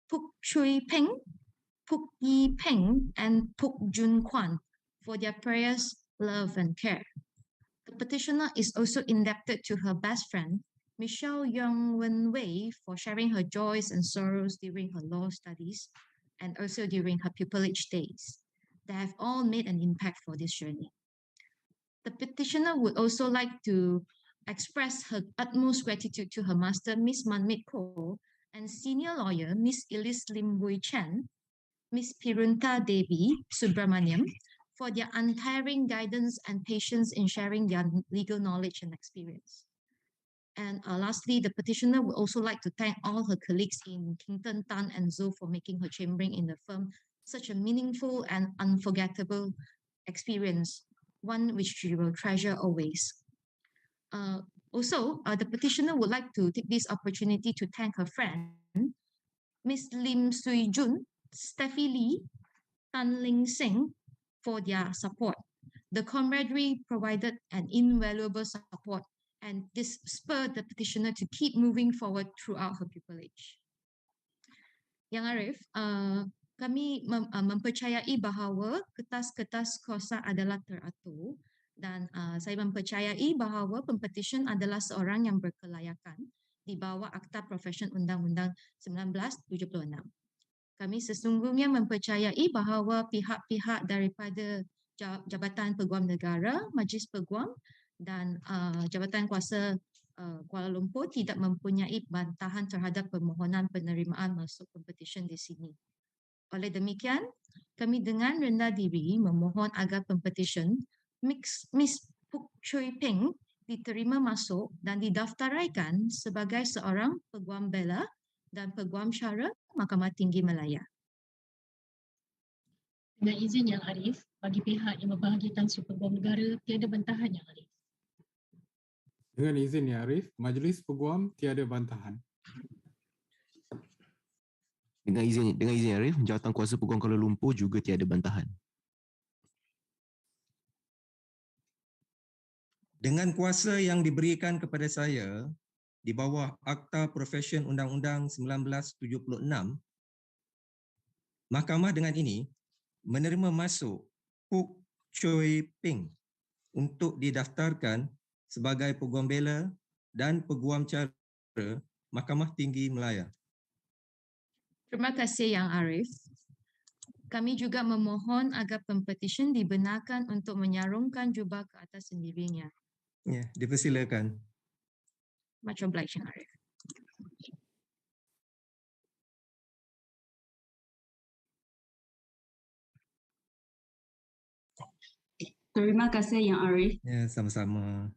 Puk Chui Peng, Puk Yi Peng, and Puk Jun Kwan for their prayers, love, and care. The petitioner is also indebted to her best friend, Michelle Young Wen Wei for sharing her joys and sorrows during her law studies and also during her pupillage days. They have all made an impact for this journey. The petitioner would also like to express her utmost gratitude to her master, Miss Manmit Koh, and senior lawyer, Miss Elise Lim Wui Chen, Miss Pirunta Devi Subramaniam, for their untiring guidance and patience in sharing their legal knowledge and experience. And lastly, the petitioner would also like to thank all her colleagues in Kington, Tan and Zoe for making her chambering in the firm such a meaningful and unforgettable experience, one which she will treasure always. Also, the petitioner would like to take this opportunity to thank her friend, Miss Lim Sui Jun, Steffi Lee, Tan Ling Sing, for their support. The camaraderie provided an invaluable support, and this spurred the petitioner to keep moving forward throughout her pupillage. Yang Arif, kami mempercayai bahawa kertas-kertas kuasa adalah teratur dan saya mempercayai bahawa pempetisyen adalah seorang yang berkelayakan di bawah Akta Profesyen Undang-Undang 1976. Kami sesungguhnya mempercayai bahawa pihak-pihak daripada Jabatan Peguam Negara, Majlis Peguam dan Jabatan Kuasa Kuala Lumpur tidak mempunyai bantahan terhadap permohonan penerimaan masuk pempetisyen di sini. Oleh demikian, kami dengan rendah diri memohon agar pempetisyen Miss Puk Choi Peng diterima masuk dan didaftaraikan sebagai seorang Peguam Bela dan Peguam Cara Mahkamah Tinggi Malaya. Dengan izin Yang Arif, bagi pihak yang berbahagia Tan Sri Peguam Negara, tiada bantahan Yang Arif. Dengan izin Yang Arif, Majlis Peguam tiada bantahan. Dengan izin Yang Arif, Jawatan Kuasa Peguam Kuala Lumpur juga tiada bantahan. Dengan kuasa yang diberikan kepada saya di bawah Akta Profesyen Undang-Undang 1976, Mahkamah dengan ini menerima masuk Puk Choi Peng untuk didaftarkan sebagai Peguam Bela dan Peguam Cara Mahkamah Tinggi Malaya. Terima kasih Yang Arif. Kami juga memohon agar pempetisyen dibenarkan untuk menyarungkan jubah ke atas sendirinya. Ya, dipersilakan. Much obliged Yang Arif. Terima kasih Yang Arif. Ya, sama-sama.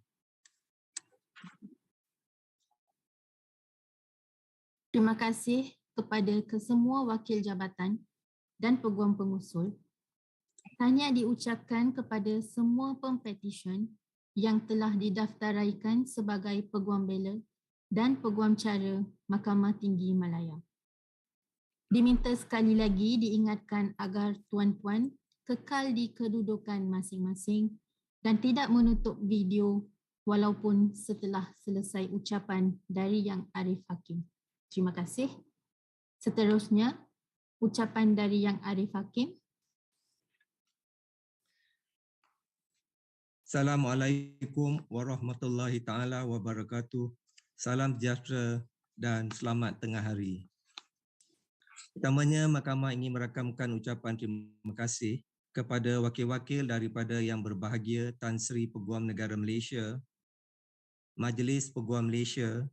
Terima kasih kepada kesemua wakil jabatan dan peguam pengusul. Tahniah diucapkan kepada semua pempetisyen yang telah didaftaraikan sebagai Peguam Bela dan Peguam Cara Mahkamah Tinggi Malaya. Diminta sekali lagi diingatkan agar tuan-tuan kekal di kedudukan masing-masing dan tidak menutup video walaupun setelah selesai ucapan dari Yang Arif Hakim. Terima kasih. Seterusnya, ucapan dari Yang Arif Hakim. Assalamualaikum warahmatullahi taala wabarakatuh. Salam sejahtera dan selamat tengah hari. Pertamanya, Mahkamah ingin merakamkan ucapan terima kasih kepada wakil-wakil daripada Yang Berbahagia Tan Sri Peguam Negara Malaysia, Majlis Peguam Malaysia,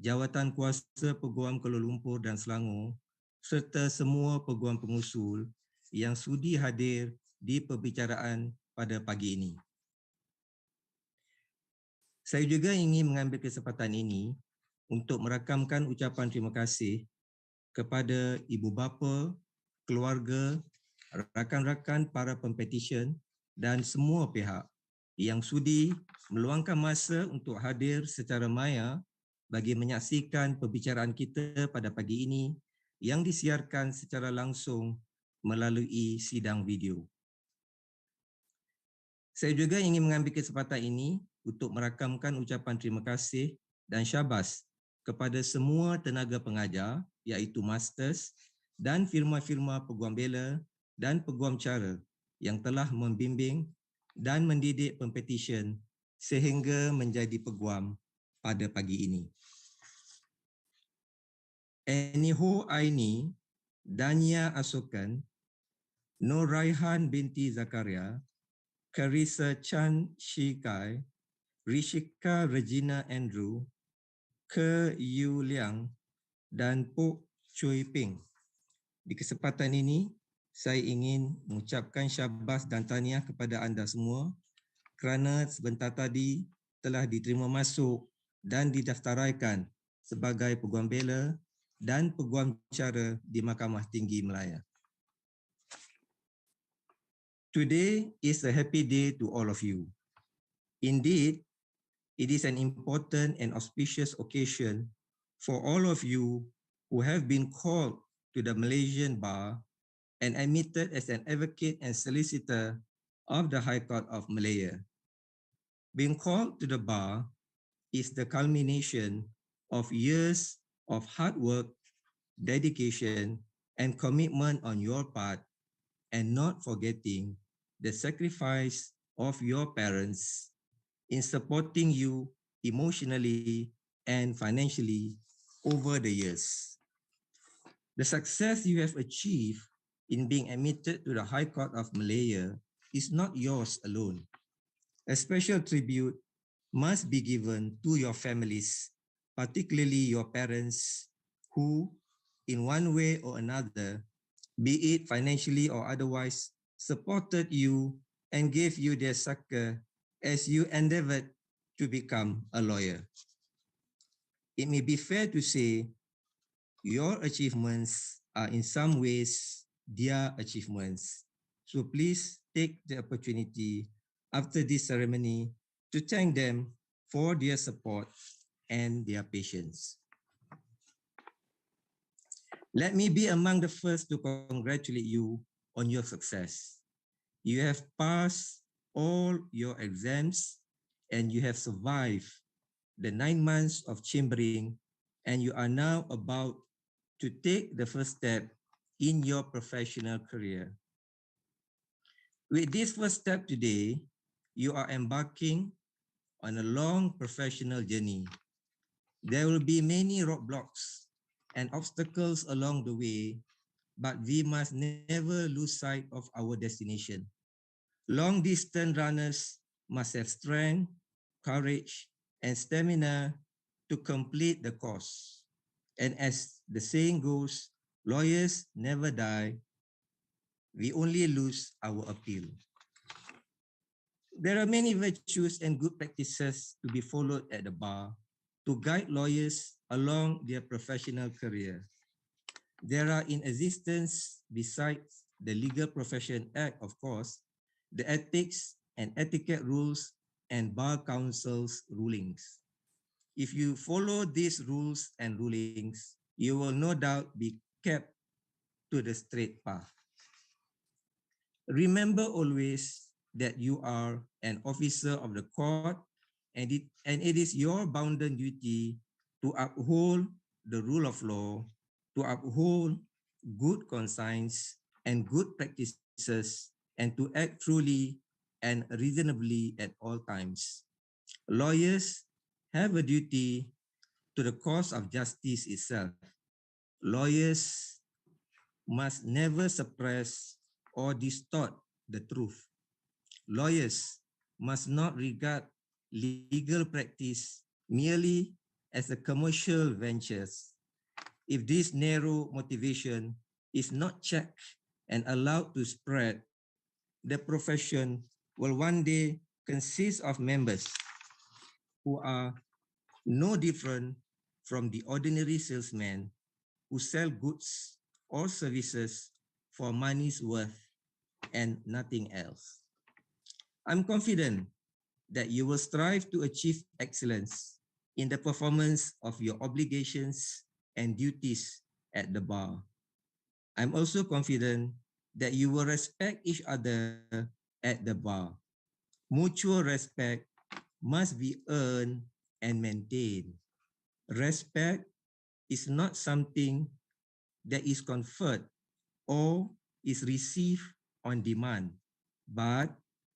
Jawatan Kuasa Peguam Kuala Lumpur dan Selangor, serta semua peguam pengusul yang sudi hadir di perbicaraan pada pagi ini. Saya juga ingin mengambil kesempatan ini untuk merakamkan ucapan terima kasih kepada ibu bapa, keluarga, rakan-rakan para pempetisyen dan semua pihak yang sudi meluangkan masa untuk hadir secara maya bagi menyaksikan perbicaraan kita pada pagi ini yang disiarkan secara langsung melalui sidang video. Saya juga ingin mengambil kesempatan ini untuk merakamkan ucapan terima kasih dan syabas kepada semua tenaga pengajar iaitu masters dan firma-firma Peguam Bela dan Peguam Cara yang telah membimbing dan mendidik pempetisyen sehingga menjadi peguam pada pagi ini. Eniho Aini, Dania Asukan, Nur Raihan binti Zakaria, Carissa Chan Shikai, Rishika Regina Andrew, Ke Yu Liang dan Pok Choi Ping. Di kesempatan ini, saya ingin mengucapkan syabas dan tahniah kepada anda semua kerana sebentar tadi telah diterima masuk dan didaftaraikan sebagai Peguam Bela dan Peguam Cara di Mahkamah Tinggi Malaya. Today is a happy day to all of you. Indeed, it is an important and auspicious occasion for all of you who have been called to the Malaysian Bar and admitted as an advocate and solicitor of the High Court of Malaya. Being called to the bar is the culmination of years of hard work, dedication, and commitment on your part, and not forgetting the sacrifice of your parents in supporting you emotionally and financially over the years. The success you have achieved in being admitted to the High Court of Malaya is not yours alone. A special tribute must be given to your families, particularly your parents, who, in one way or another, be it financially or otherwise, supported you and gave you their succor as you endeavored to become a lawyer. It may be fair to say your achievements are in some ways their achievements. So please take the opportunity after this ceremony to thank them for their support and their patience. Let me be among the first to congratulate you on your success. You have passed all your exams and you have survived the 9 months of chambering, and you are now about to take the first step in your professional career. With this first step today, you are embarking on a long professional journey. There will be many roadblocks and obstacles along the way, but we must never lose sight of our destination. Long-distance runners must have strength, courage, and stamina to complete the course. And as the saying goes, lawyers never die, we only lose our appeal. There are many virtues and good practices to be followed at the bar to guide lawyers along their professional career. There are in existence, besides the Legal Profession Act, of course, the ethics and etiquette rules and Bar Council's rulings. If you follow these rules and rulings, you will no doubt be kept to the straight path. Remember always that you are an officer of the court, and it is your bounden duty to uphold the rule of law, to uphold good conscience and good practices, and to act truly and reasonably at all times. Lawyers have a duty to the cause of justice itself. Lawyers must never suppress or distort the truth. Lawyers must not regard legal practice merely as a commercial venture. If this narrow motivation is not checked and allowed to spread, the profession will one day consist of members who are no different from the ordinary salesman who sell goods or services for money's worth and nothing else. I'm confident that you will strive to achieve excellence in the performance of your obligations and duties at the bar. I'm also confident that you will respect each other at the bar. Mutual respect must be earned and maintained. Respect is not something that is conferred or is received on demand, but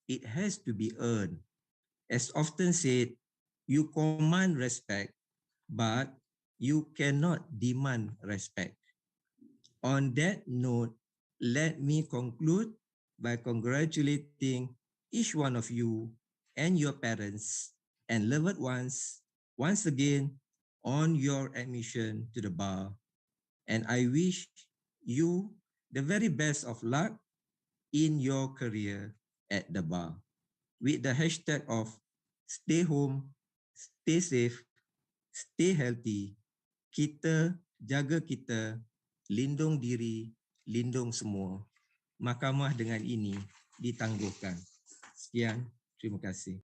it has to be earned. As often said, You command respect, but you cannot demand respect. On that note, let me conclude by congratulating each one of you and your parents and loved ones once again on your admission to the bar. And I wish you the very best of luck in your career at the bar. With the hashtag of stay home, stay safe, stay healthy, kita jaga kita, lindung diri, lindung semua. Mahkamah dengan ini ditangguhkan. Sekian, terima kasih.